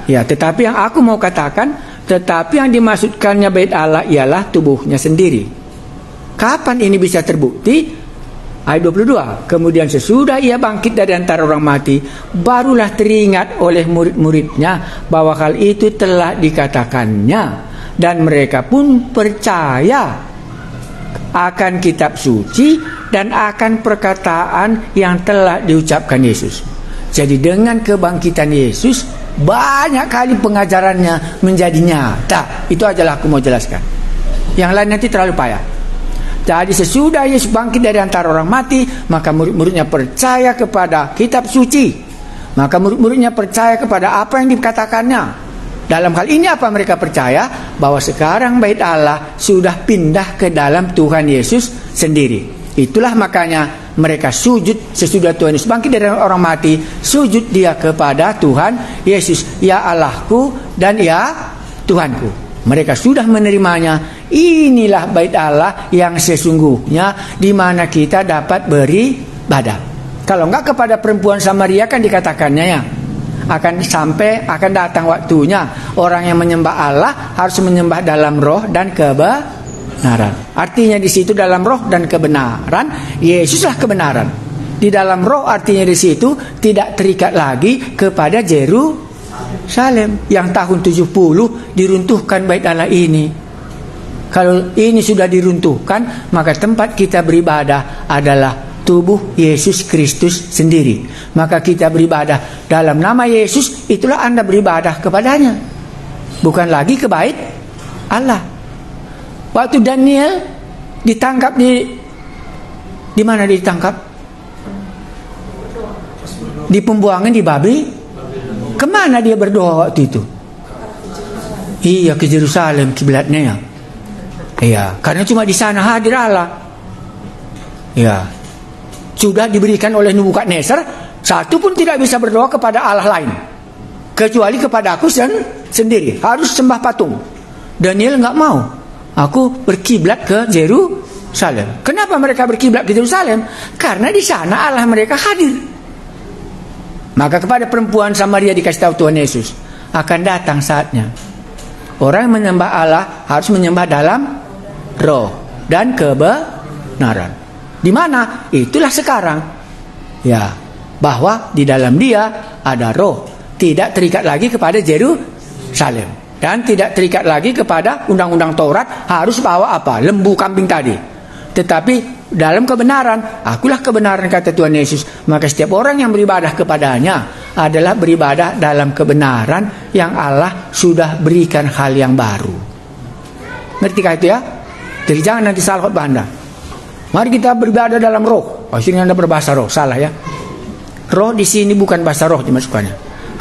Ya, tetapi yang aku mau katakan, tetapi yang dimaksudkannya bait Allah ialah tubuhnya sendiri. Kapan ini bisa terbukti? Ayat 22. Kemudian sesudah ia bangkit dari antara orang mati, barulah teringat oleh murid-muridnya bahwa hal itu telah dikatakannya, dan mereka pun percaya akan kitab suci dan akan perkataan yang telah diucapkan Yesus. Jadi dengan kebangkitan Yesus, banyak kali pengajarannya menjadi nyata. Itu ajalah aku mau jelaskan. Yang lain nanti terlalu payah. Jadi sesudah Yesus bangkit dari antara orang mati, maka murid-muridnya percaya kepada kitab suci. Maka murid-muridnya percaya kepada apa yang dikatakannya. Dalam hal ini apa mereka percaya? Bahwa sekarang bait Allah sudah pindah ke dalam Tuhan Yesus sendiri. Itulah makanya mereka sujud sesudah Tuhan Yesus bangkit dari orang mati, sujud dia kepada Tuhan Yesus, ya Allahku dan ya Tuhanku. Mereka sudah menerimanya. Inilah bait Allah yang sesungguhnya, di mana kita dapat beribadah. Kalau enggak kepada perempuan Samaria kan dikatakannya ya, akan datang waktunya orang yang menyembah Allah harus menyembah dalam roh dan kebenaran. Artinya di situ dalam roh dan kebenaran, Yesuslah kebenaran. Di dalam roh artinya di situ tidak terikat lagi kepada Yerusalem yang tahun 70 diruntuhkan bait Allah ini. Kalau ini sudah diruntuhkan, maka tempat kita beribadah adalah tubuh Yesus Kristus sendiri. Maka kita beribadah dalam nama Yesus, itulah Anda beribadah kepadanya, bukan lagi ke bait Allah. Waktu Daniel ditangkap di mana dia ditangkap? Di pembuangan di Babi. Kemana dia berdoa waktu itu? Iya, ke Yerusalem kiblatnya ya. Iya, karena cuma di sana hadir Allah. Ya, sudah diberikan oleh Nebukadnezar, satu pun tidak bisa berdoa kepada Allah lain kecuali kepada aku sendiri. Harus sembah patung. Daniel nggak mau. Aku berkiblat ke Yerusalem. Kenapa mereka berkiblat ke Yerusalem? Karena di sana Allah mereka hadir. Maka kepada perempuan Samaria dikasih tahu Tuhan Yesus, akan datang saatnya orang yang menyembah Allah harus menyembah dalam roh dan kebenaran. Di mana? Itulah sekarang. Ya, bahwa di dalam dia ada roh, tidak terikat lagi kepada Yerusalem dan tidak terikat lagi kepada undang-undang Taurat harus bawa apa? Lembu kambing tadi. Tetapi dalam kebenaran, akulah kebenaran kata Tuhan Yesus. Maka setiap orang yang beribadah kepadanya adalah beribadah dalam kebenaran yang Allah sudah berikan hal yang baru. Ngertikah itu ya? Jadi jangan nanti salah khotbah Anda. Mari kita beribadah dalam roh. Akhirnya Anda berbahasa roh, salah ya. Roh di sini bukan bahasa roh dimasukkannya.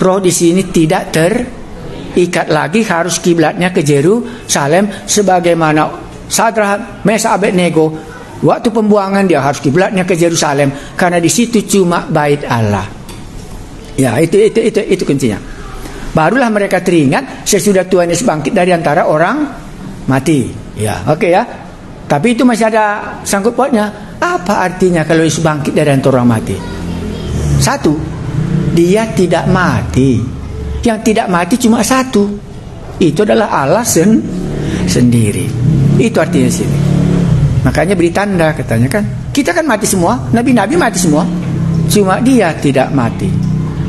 Roh di sini tidak terikat lagi harus kiblatnya ke Yerusalem sebagaimana Sadrak, Mesak, Abednego waktu pembuangan dia harus kiblatnya ke Yerusalem karena di situ cuma bait Allah. Ya, itu kuncinya. Barulah mereka teringat sesudah Tuhan Yesus bangkit dari antara orang mati. Ya, oke ya. Tapi itu masih ada sangkut pautnya. Apa artinya kalau Yesus bangkit dari antara orang mati? Satu, dia tidak mati. Yang tidak mati cuma satu. Itu adalah Allah sendiri. Itu artinya sini. Makanya beri tanda katanya kan. Kita kan mati semua, nabi-nabi mati semua. Cuma dia tidak mati.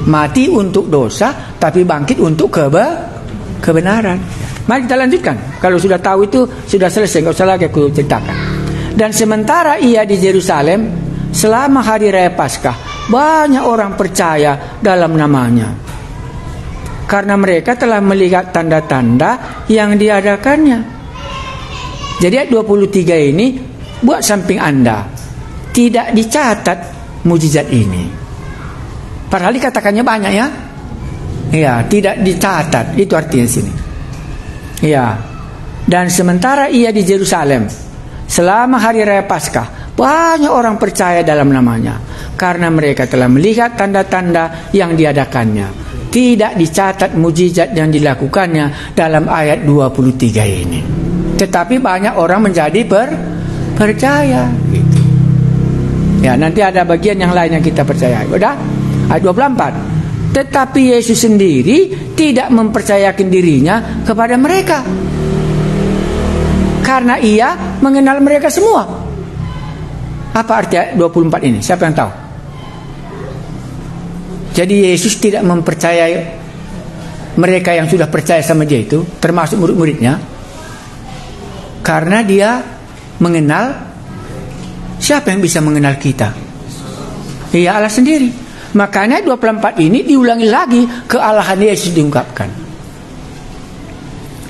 Mati untuk dosa, tapi bangkit untuk kebenaran. Mari kita lanjutkan. Kalau sudah tahu itu sudah selesai, enggak usah lagi aku ceritakan. Dan sementara ia di Yerusalem selama hari raya Paskah, banyak orang percaya dalam namanya. Karena mereka telah melihat tanda-tanda yang diadakannya. Jadi ayat 23 ini buat samping Anda. tidak dicatat mujizat ini. Padahal dikatakannya banyak ya. Ya, tidak dicatat, itu artinya sini. Ya. Dan sementara ia di Yerusalem selama hari raya Paskah, banyak orang percaya dalam namanya karena mereka telah melihat tanda-tanda yang diadakannya. Tidak dicatat mujizat yang dilakukannya dalam ayat 23 ini. Tetapi banyak orang menjadi percaya gitu. Ya, nanti ada bagian yang lain yang kita percaya. Udah? Ayat 24. Tetapi Yesus sendiri tidak mempercayakan dirinya kepada mereka, karena ia mengenal mereka semua. Apa arti ayat 24 ini? Siapa yang tahu? Jadi Yesus tidak mempercayai mereka yang sudah percaya sama dia itu, termasuk murid-muridnya, karena dia mengenal. Siapa yang bisa mengenal kita? Ia Allah sendiri. Makanya 24 ini diulangi lagi, kealahan Yesus diungkapkan.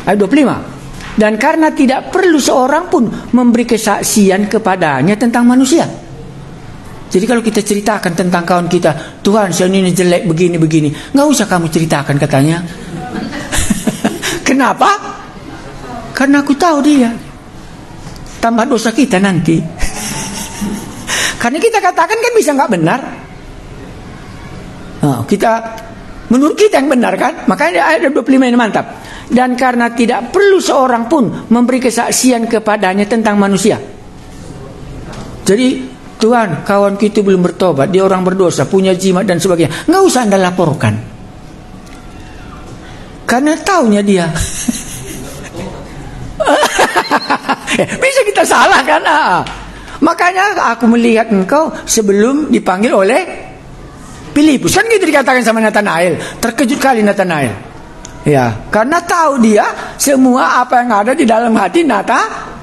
Ayat 25. Dan karena tidak perlu seorang pun memberi kesaksian kepadanya tentang manusia. Jadi kalau kita ceritakan tentang kawan kita, Tuhan saya ini jelek begini-begini, nggak usah kamu ceritakan katanya. Kenapa? Karena aku tahu dia. Tambah dosa kita nanti. Karena kita katakan kan bisa nggak benar. Kita menurut kita yang benar kan. Makanya ayat 25 ini mantap. Dan karena tidak perlu seorang pun memberi kesaksian kepadanya tentang manusia. Jadi Tuhan, kawan kita belum bertobat, dia orang berdosa, punya jimat dan sebagainya, nggak usah Anda laporkan, karena taunya dia. Bisa kita salah kan? Makanya aku melihat engkau sebelum dipanggil oleh Filipus, kan gitu dikatakan sama Nathanael. Terkejut kali Nathanael, ya, karena tahu dia semua apa yang ada di dalam hati Nathanael.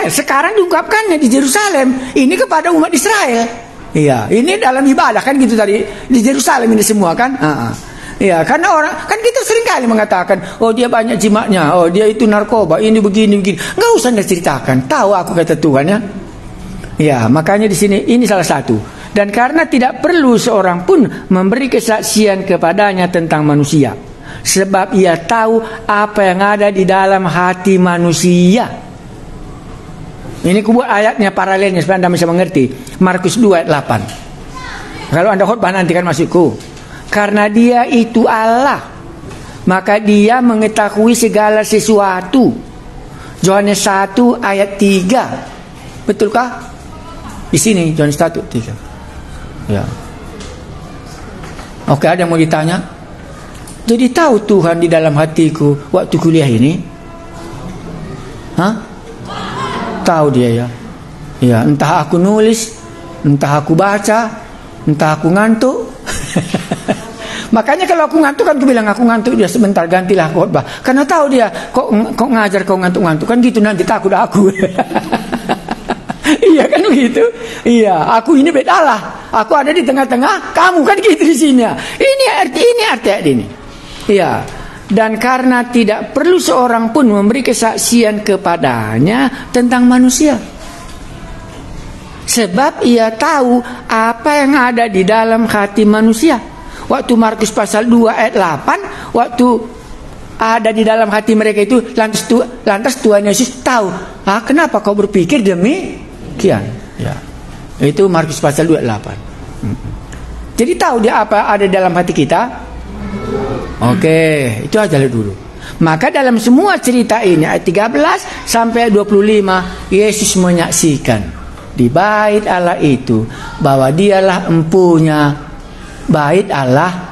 Sekarang diungkapkannya di Yerusalem ini kepada umat Israel. Iya, ini dalam ibadah kan gitu tadi di Yerusalem ini semua kan. Ya, karena orang kan kita sering kali mengatakan, oh dia banyak jimatnya, oh dia itu narkoba, ini begini. Nggak usah Anda ceritakan, tahu aku kata Tuhan ya. Ya, makanya di sini ini salah satu. Dan karena tidak perlu seorang pun memberi kesaksian kepadanya tentang manusia, sebab ia tahu apa yang ada di dalam hati manusia. Ini kubuat ayatnya paralelnya supaya Anda bisa mengerti. Markus 2 ayat 8. Kalau Anda khotbah nanti kan masukku. Karena dia itu Allah, maka dia mengetahui segala sesuatu. Yohanes 1 ayat 3. Betulkah? Di sini Yohanes 1 3. Ya. Oke, ada yang mau ditanya? Jadi tahu Tuhan di dalam hatiku waktu kuliah ini? Tahu dia ya. Ya, entah aku nulis, entah aku baca, entah aku ngantuk. Makanya kalau aku ngantuk kan aku bilang aku ngantuk, dia sebentar gantilah khotbah. Karena tahu dia kok ngajar kau ngantuk-ngantuk kan gitu, nanti takut aku. Iya kan begitu. Iya, aku ini bait Allah. Aku ada di tengah-tengah kamu kan gitu di sini. Ini arti ini. Iya. Dan karena tidak perlu seorang pun memberi kesaksian kepadanya tentang manusia, sebab ia tahu apa yang ada di dalam hati manusia. Waktu Markus pasal 2 ayat 8, waktu ada di dalam hati mereka itu, lantas Tuhan Yesus tahu. Kenapa kau berpikir demikian? Ya. Itu Markus pasal 2 ayat 8. Jadi tahu dia apa ada dalam hati kita. Oke, itu aja dulu. Maka dalam semua cerita ini ayat 13 sampai 25, Yesus menyaksikan di bait Allah itu bahwa dialah empunya bait Allah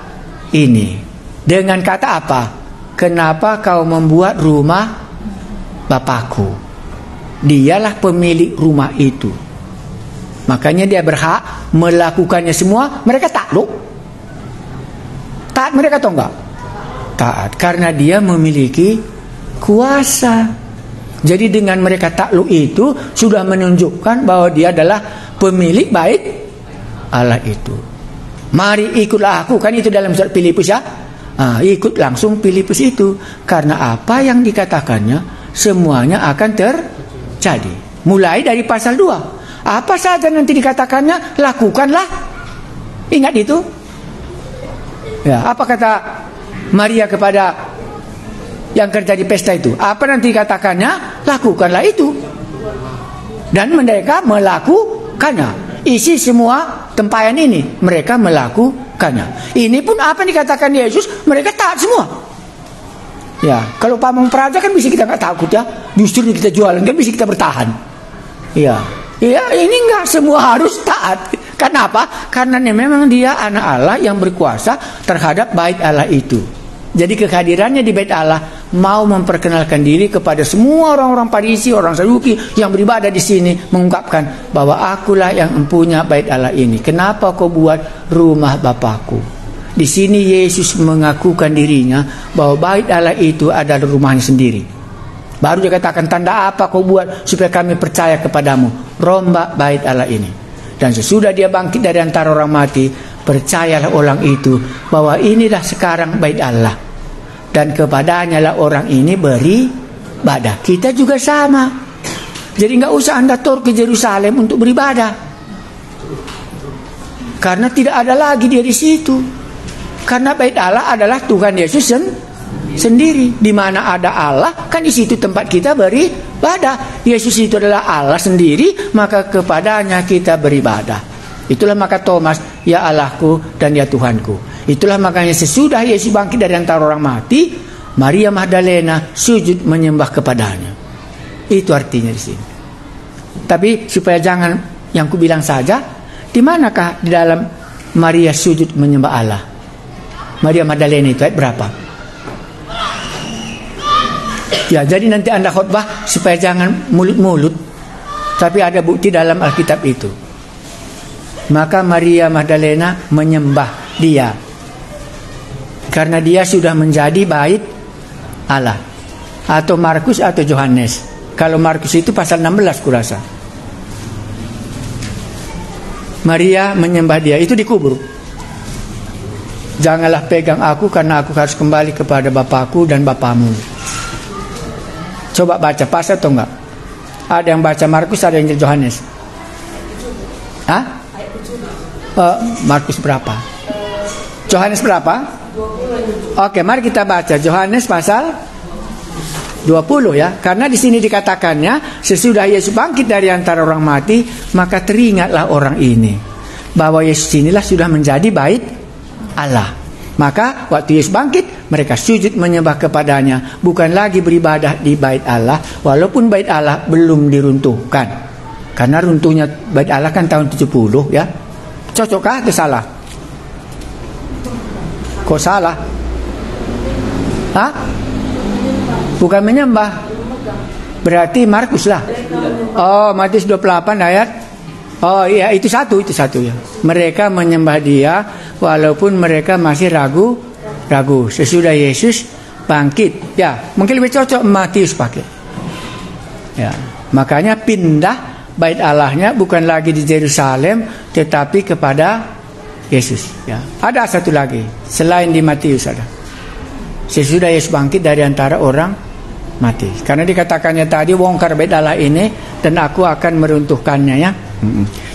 ini. Dengan kata apa? Kenapa kau membuat rumah Bapakku? Dialah pemilik rumah itu. Makanya dia berhak melakukannya semua. Mereka takluk. Taat mereka atau enggak? Taat, karena dia memiliki kuasa. Jadi dengan mereka takluk itu sudah menunjukkan bahwa dia adalah pemilik bait Allah itu. Mari ikutlah aku, kan itu dalam surat Filipus ya. Ikut langsung Filipus itu, karena apa yang dikatakannya semuanya akan terjadi. Mulai dari pasal 2. Apa saja nanti dikatakannya, lakukanlah. Ingat itu. Ya, apa kata Maria kepada yang kerja di pesta itu? Apa nanti dikatakannya, lakukanlah itu. Dan mereka melakukannya. Isi semua tempayan ini, mereka melakukannya. Ini pun apa yang dikatakan Yesus, mereka taat semua. Ya, kalau pamong praja kan bisa kita nggak takut ya. Justru kita jualan kan bisa kita bertahan. Ya, ini enggak semua harus taat. Kenapa? Karena memang dia anak Allah yang berkuasa terhadap bait Allah itu. Jadi kehadirannya di bait Allah mau memperkenalkan diri kepada semua orang-orang Farisi, orang Saduki yang beribadah di sini, mengungkapkan bahwa akulah yang mempunyai bait Allah ini. Kenapa kau buat rumah Bapakku? Di sini Yesus mengakukan dirinya bahwa bait Allah itu adalah rumahnya sendiri. Baru dia katakan, tanda apa kau buat supaya kami percaya kepadamu? Rombak bait Allah ini. Dan sesudah dia bangkit dari antara orang mati, percayalah orang itu bahwa inilah sekarang bait Allah. Dan kepadanya lah orang ini beribadah. Kita juga sama. Jadi nggak usah Anda tur ke Yerusalem untuk beribadah. Karena tidak ada lagi dia di situ. Karena bait Allah adalah Tuhan Yesus sendiri. Di mana ada Allah, kan di situ tempat kita beribadah. Yesus itu adalah Allah sendiri, maka kepadanya kita beribadah. Itulah maka Thomas, ya Allahku dan ya Tuhanku. Itulah makanya sesudah Yesus bangkit dari antara orang mati, Maria Magdalena sujud menyembah kepadanya. Itu artinya di sini. Tapi supaya jangan yang kubilang saja, di manakah di dalam Maria sujud menyembah Allah? Maria Magdalena itu ayat berapa? Ya, jadi nanti Anda khotbah supaya jangan mulut-mulut, tapi ada bukti dalam Alkitab itu. Maka Maria Magdalena menyembah dia, karena dia sudah menjadi bait Allah. Atau Markus atau Yohanes. Kalau Markus itu pasal 16 kurasa. Maria menyembah dia, itu dikubur. Janganlah pegang aku, karena aku harus kembali kepada Bapakku dan Bapamu. Coba baca, pas atau enggak? Ada yang baca Markus, ada yang Yohanes. Hah? Markus berapa? Yohanes berapa? 20. Oke, mari kita baca Yohanes pasal 20 ya. Karena di sini dikatakannya sesudah Yesus bangkit dari antara orang mati, maka teringatlah orang ini bahwa Yesus inilah sudah menjadi bait Allah. Maka waktu Yesus bangkit, mereka sujud menyembah kepadanya, bukan lagi beribadah di bait Allah, walaupun bait Allah belum diruntuhkan. Karena runtuhnya bait Allah kan tahun 70 ya. Cocokkah atau salah? Kok salah? Hah? Bukan menyembah. Berarti Markus lah. Oh, Matius 28 ayat. Oh iya, itu satu ya. Mereka menyembah dia walaupun mereka masih ragu. Sesudah Yesus bangkit. Ya, mungkin lebih cocok Matius pakai. Ya, makanya pindah bait Allahnya bukan lagi di Yerusalem, tetapi kepada Yesus. Ya, ada satu lagi selain di Matius ada. Sesudah Yesus bangkit dari antara orang mati. Karena dikatakannya tadi, bongkar bait Allah ini dan aku akan meruntuhkannya ya.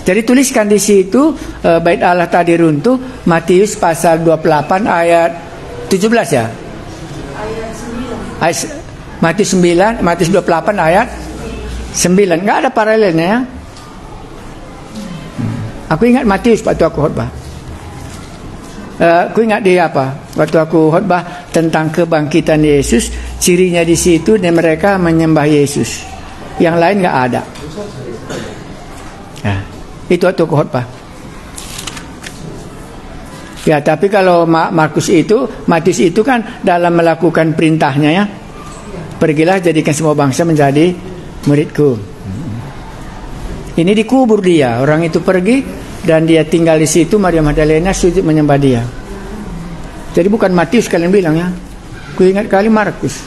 Jadi tuliskan di situ bait Allah tadi runtuh, Matius pasal 28 ayat 17 ya. Ayat 9. Matius 9, Matius 28 ayat 9. Enggak ada paralelnya ya. Aku ingat Matius waktu aku khotbah. Aku ingat dia apa? Waktu aku khotbah tentang kebangkitan Yesus, cirinya di situ dan mereka menyembah Yesus. Yang lain enggak ada. Ya, itu waktu aku khotbah. Ya, tapi kalau Markus itu, Matius itu kan dalam melakukan perintahnya ya. Pergilah jadikan semua bangsa menjadi muridku. Ini dikubur dia, orang itu pergi dan dia tinggal di situ. Maria Magdalena sujud menyembah dia. Jadi bukan Matius kalian bilang ya. Ku ingat kali Markus.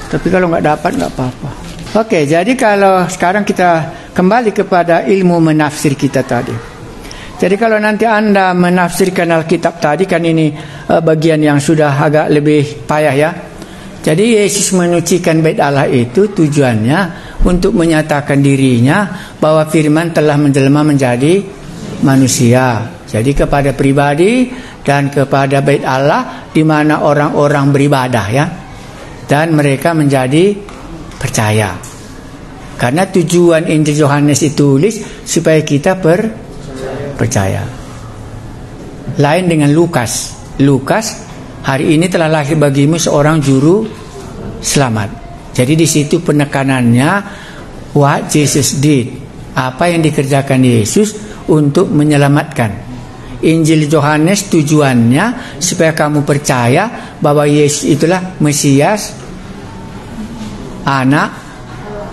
Tapi kalau nggak dapat nggak apa-apa. Oke, jadi kalau sekarang kita kembali kepada ilmu menafsir kita tadi. Jadi kalau nanti Anda menafsirkan Alkitab tadi, kan ini bagian yang sudah agak lebih payah ya. Jadi Yesus menyucikan bait Allah itu tujuannya untuk menyatakan dirinya bahwa firman telah menjelma menjadi manusia. Jadi kepada pribadi dan kepada bait Allah di mana orang-orang beribadah ya. Dan mereka menjadi percaya. Karena tujuan Injil Yohanes ditulis supaya kita percaya. Lain dengan Lukas. Lukas, hari ini telah lahir bagimu seorang juru selamat. Jadi di situ penekanannya what Jesus did. Apa yang dikerjakan Yesus untuk menyelamatkan. Injil Yohanes tujuannya supaya kamu percaya bahwa Yesus itulah Mesias, Anak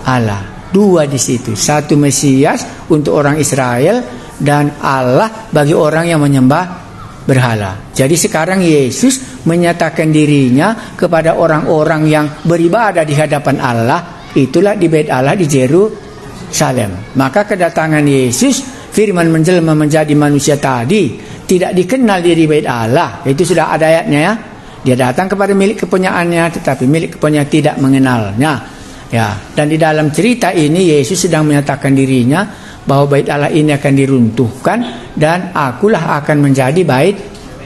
Allah. Dua di situ. Satu Mesias untuk orang Israel dan Allah bagi orang yang menyembah berhala. Jadi sekarang Yesus menyatakan dirinya kepada orang-orang yang beribadah di hadapan Allah. Itulah di bait Allah di Yerusalem. Maka kedatangan Yesus, firman menjelma menjadi manusia tadi, tidak dikenal di bait Allah. Itu sudah ada ayatnya ya. Dia datang kepada milik kepunyaannya, tetapi milik kepunyaan tidak mengenalnya. Ya, dan di dalam cerita ini Yesus sedang menyatakan dirinya bahwa bait Allah ini akan diruntuhkan dan akulah akan menjadi bait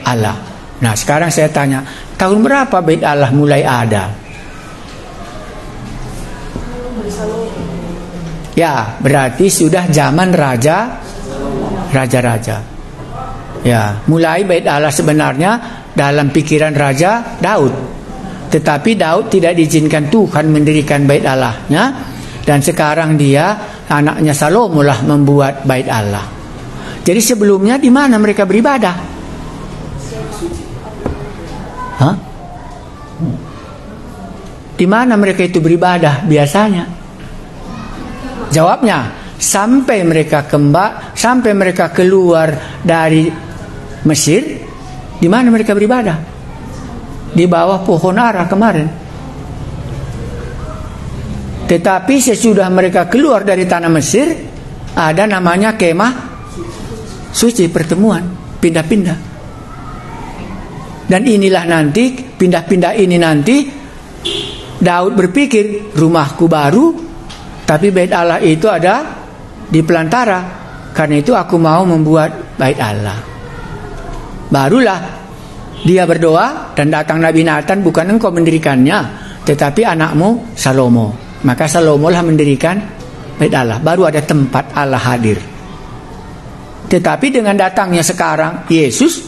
Allah. Nah, sekarang saya tanya, tahun berapa bait Allah mulai ada? Ya, berarti sudah zaman raja-raja. Ya, mulai bait Allah sebenarnya dalam pikiran Raja Daud. Tetapi Daud tidak diizinkan Tuhan mendirikan bait Allahnya, dan sekarang dia anaknya Salomo lah membuat bait Allah. Jadi sebelumnya di mana mereka beribadah? Hah? Di mana mereka itu beribadah biasanya? Jawabnya, sampai mereka keluar dari Mesir, di mana mereka beribadah? Di bawah pohon ara kemarin. Tetapi sesudah mereka keluar dari tanah Mesir, ada namanya kemah suci, pertemuan, pindah-pindah. Dan inilah nanti, pindah-pindah ini nanti Daud berpikir, rumahku baru, tapi bait Allah itu ada di pelantara. Karena itu aku mau membuat bait Allah. Barulah dia berdoa dan datang Nabi Nathan, bukan engkau mendirikannya, tetapi anakmu Salomo. Maka Salomo lah mendirikan bait Allah. Baru ada tempat Allah hadir. Tetapi dengan datangnya sekarang Yesus,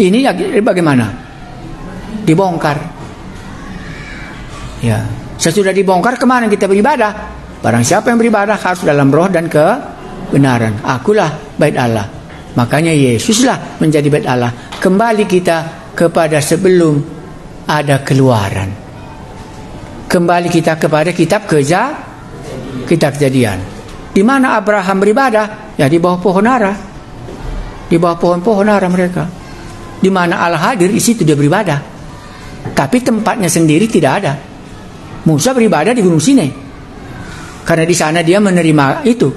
ini bagaimana? Dibongkar. Ya, sesudah dibongkar kemana kita beribadah? Barang siapa yang beribadah harus dalam roh dan kebenaran. Akulah bait Allah. Makanya Yesuslah menjadi bait Allah. Kembali kita kepada sebelum ada keluaran. Kembali kita kepada kitab Kejadian. Di mana Abraham beribadah? Ya di bawah pohon ara. Di bawah pohon-pohon ara mereka. Di mana Allah hadir, di situ dia beribadah. Tapi tempatnya sendiri tidak ada. Musa beribadah di Gunung Sinai. Karena di sana dia menerima itu.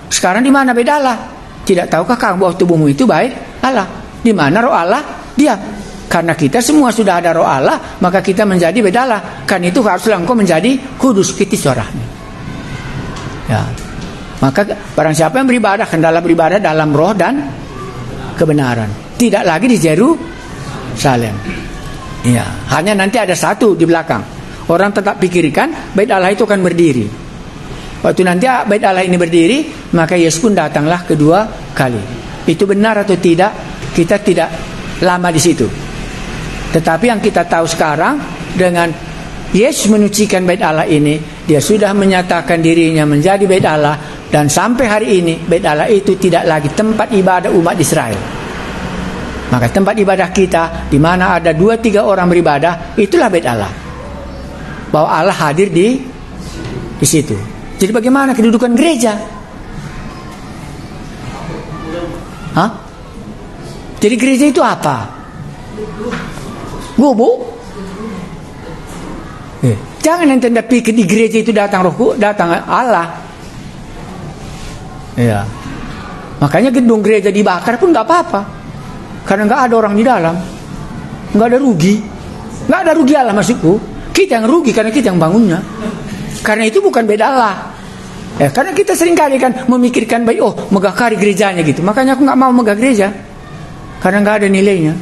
Sekarang di mana bait Allah? Tidak tahukah kamu bahwa tubuhmu itu bait Allah? Di mana roh Allah? Dia. Karena kita semua sudah ada roh Allah, maka kita menjadi bait Allah. Karena itu haruslah engkau menjadi kudus kitiswarahnya. Ya. Maka barang siapa yang beribadah, hendalah beribadah dalam roh dan kebenaran. Tidak lagi di Yerusalem. Ya. Hanya nanti ada satu di belakang. Orang tetap pikirkan bait Allah itu akan berdiri. Waktu nanti bait Allah ini berdiri, maka Yesus pun datanglah kedua kali. Itu benar atau tidak? Kita tidak lama di situ. Tetapi yang kita tahu sekarang, dengan Yesus menyucikan bait Allah ini, dia sudah menyatakan dirinya menjadi bait Allah, dan sampai hari ini bait Allah itu tidak lagi tempat ibadah umat Israel. Maka tempat ibadah kita, di mana ada 2-3 orang beribadah, itulah bait Allah. Bahwa Allah hadir di situ. Jadi bagaimana kedudukan gereja? Hah? Jadi gereja itu apa? Gubuk? Jangan ente pikir di gereja itu datang Allah. Ya. Makanya gedung gereja dibakar pun nggak apa-apa, karena nggak ada orang di dalam, nggak ada rugi. Nggak ada rugi Allah maksudku. Kita yang rugi karena kita yang bangunnya. Karena itu bukan bait Allah. Karena kita seringkali kan memikirkan baik, megah kari gerejanya gitu. Makanya aku nggak mau megah gereja. Karena nggak ada nilainya.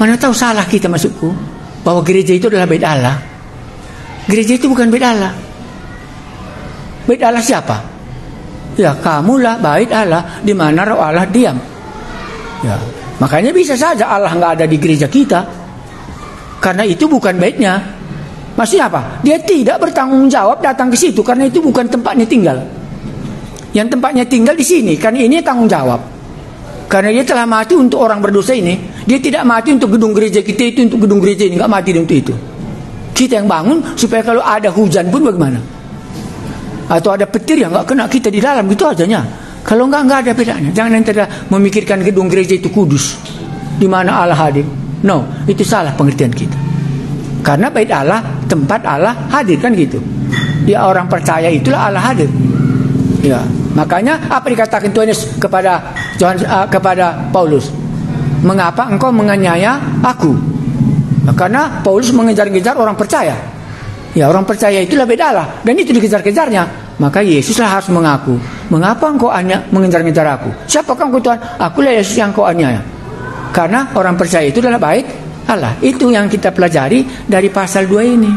Mana tahu salah kita maksudku. Bahwa gereja itu adalah bait Allah. Gereja itu bukan bait Allah. Bait Allah siapa? Ya kamulah bait Allah di mana roh Allah diam. Ya, makanya bisa saja Allah nggak ada di gereja kita. Karena itu bukan baitnya. Maksudnya apa? Dia tidak bertanggung jawab datang ke situ karena itu bukan tempatnya tinggal. Yang tempatnya tinggal di sini karena ini tanggung jawab. Karena dia telah mati untuk orang berdosa ini. Dia tidak mati untuk gedung gereja kita itu, untuk gedung gereja ini, nggak mati untuk itu. Kita yang bangun supaya kalau ada hujan pun bagaimana? Atau ada petir yang nggak kena kita di dalam, gitu ajanya. Kalau nggak ada bedanya. Jangan nanti ada memikirkan gedung gereja itu kudus, di mana Allah hadir. No, itu salah pengertian kita. Karena bait Allah, tempat Allah hadir kan gitu. Dia orang percaya itulah Allah hadir. Ya, makanya apa dikatakan Tuhan Yesus kepada Paulus? Mengapa engkau menganiaya aku? Nah, karena Paulus mengejar-ngejar orang percaya. Ya, orang percaya itulah bait Allah dan itu dikejar-kejarnya. Maka Yesuslah harus mengaku, mengapa engkau mengejar-ngejar aku? Siapakah engkau Tuhan? Akulah Yesus yang kau aniaya. Karena orang percaya itu adalah bait Allah. Itu yang kita pelajari dari pasal 2 ini.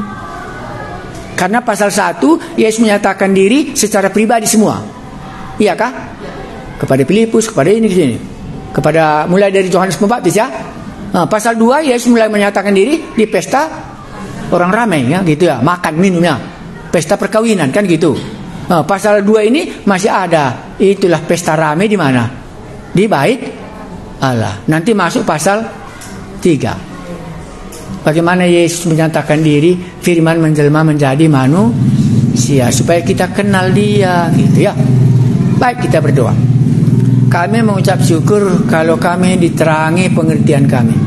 Karena pasal 1 Yesus menyatakan diri secara pribadi semua. Iya kah? Kepada Filipus, kepada ini ke sini. Kepada mulai dari Yohanes Pembaptis ya. Nah, pasal 2 Yesus mulai menyatakan diri di pesta orang ramai ya gitu ya, makan minumnya. Pesta perkawinan kan gitu. Nah, pasal 2 ini masih ada. Itulah pesta ramai di mana? Di bait Allah. Nanti masuk pasal 3. Bagaimana Yesus menyatakan diri, firman menjelma menjadi manusia supaya kita kenal Dia gitu ya. Baik, kita berdoa. Kami mengucap syukur kalau kami diterangi pengertian kami.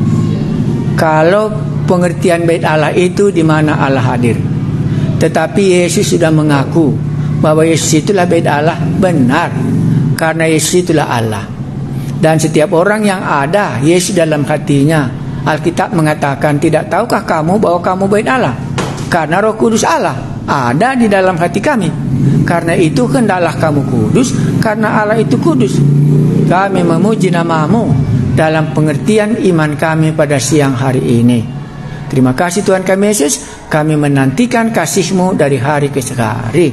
Kalau pengertian bait Allah itu di mana Allah hadir. Tetapi Yesus sudah mengaku bahwa Yesus itulah bait Allah benar. Karena Yesus itulah Allah. Dan setiap orang yang ada Yesus dalam hatinya, Alkitab mengatakan, tidak tahukah kamu bahwa kamu bait Allah? Karena Roh Kudus Allah ada di dalam hati kami. Karena itu hendaklah kamu kudus, karena Allah itu kudus. Kami memuji nama-Mu dalam pengertian iman kami pada siang hari ini. Terima kasih Tuhan kami Yesus. Kami menantikan kasih-Mu dari hari ke hari.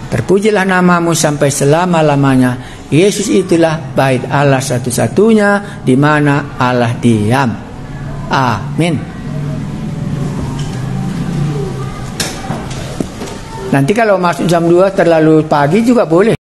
Terpujilah nama-Mu sampai selama-lamanya. Yesus itulah bait Allah satu-satunya di mana Allah diam. Amin. Nanti kalau masuk jam 2 terlalu pagi juga boleh.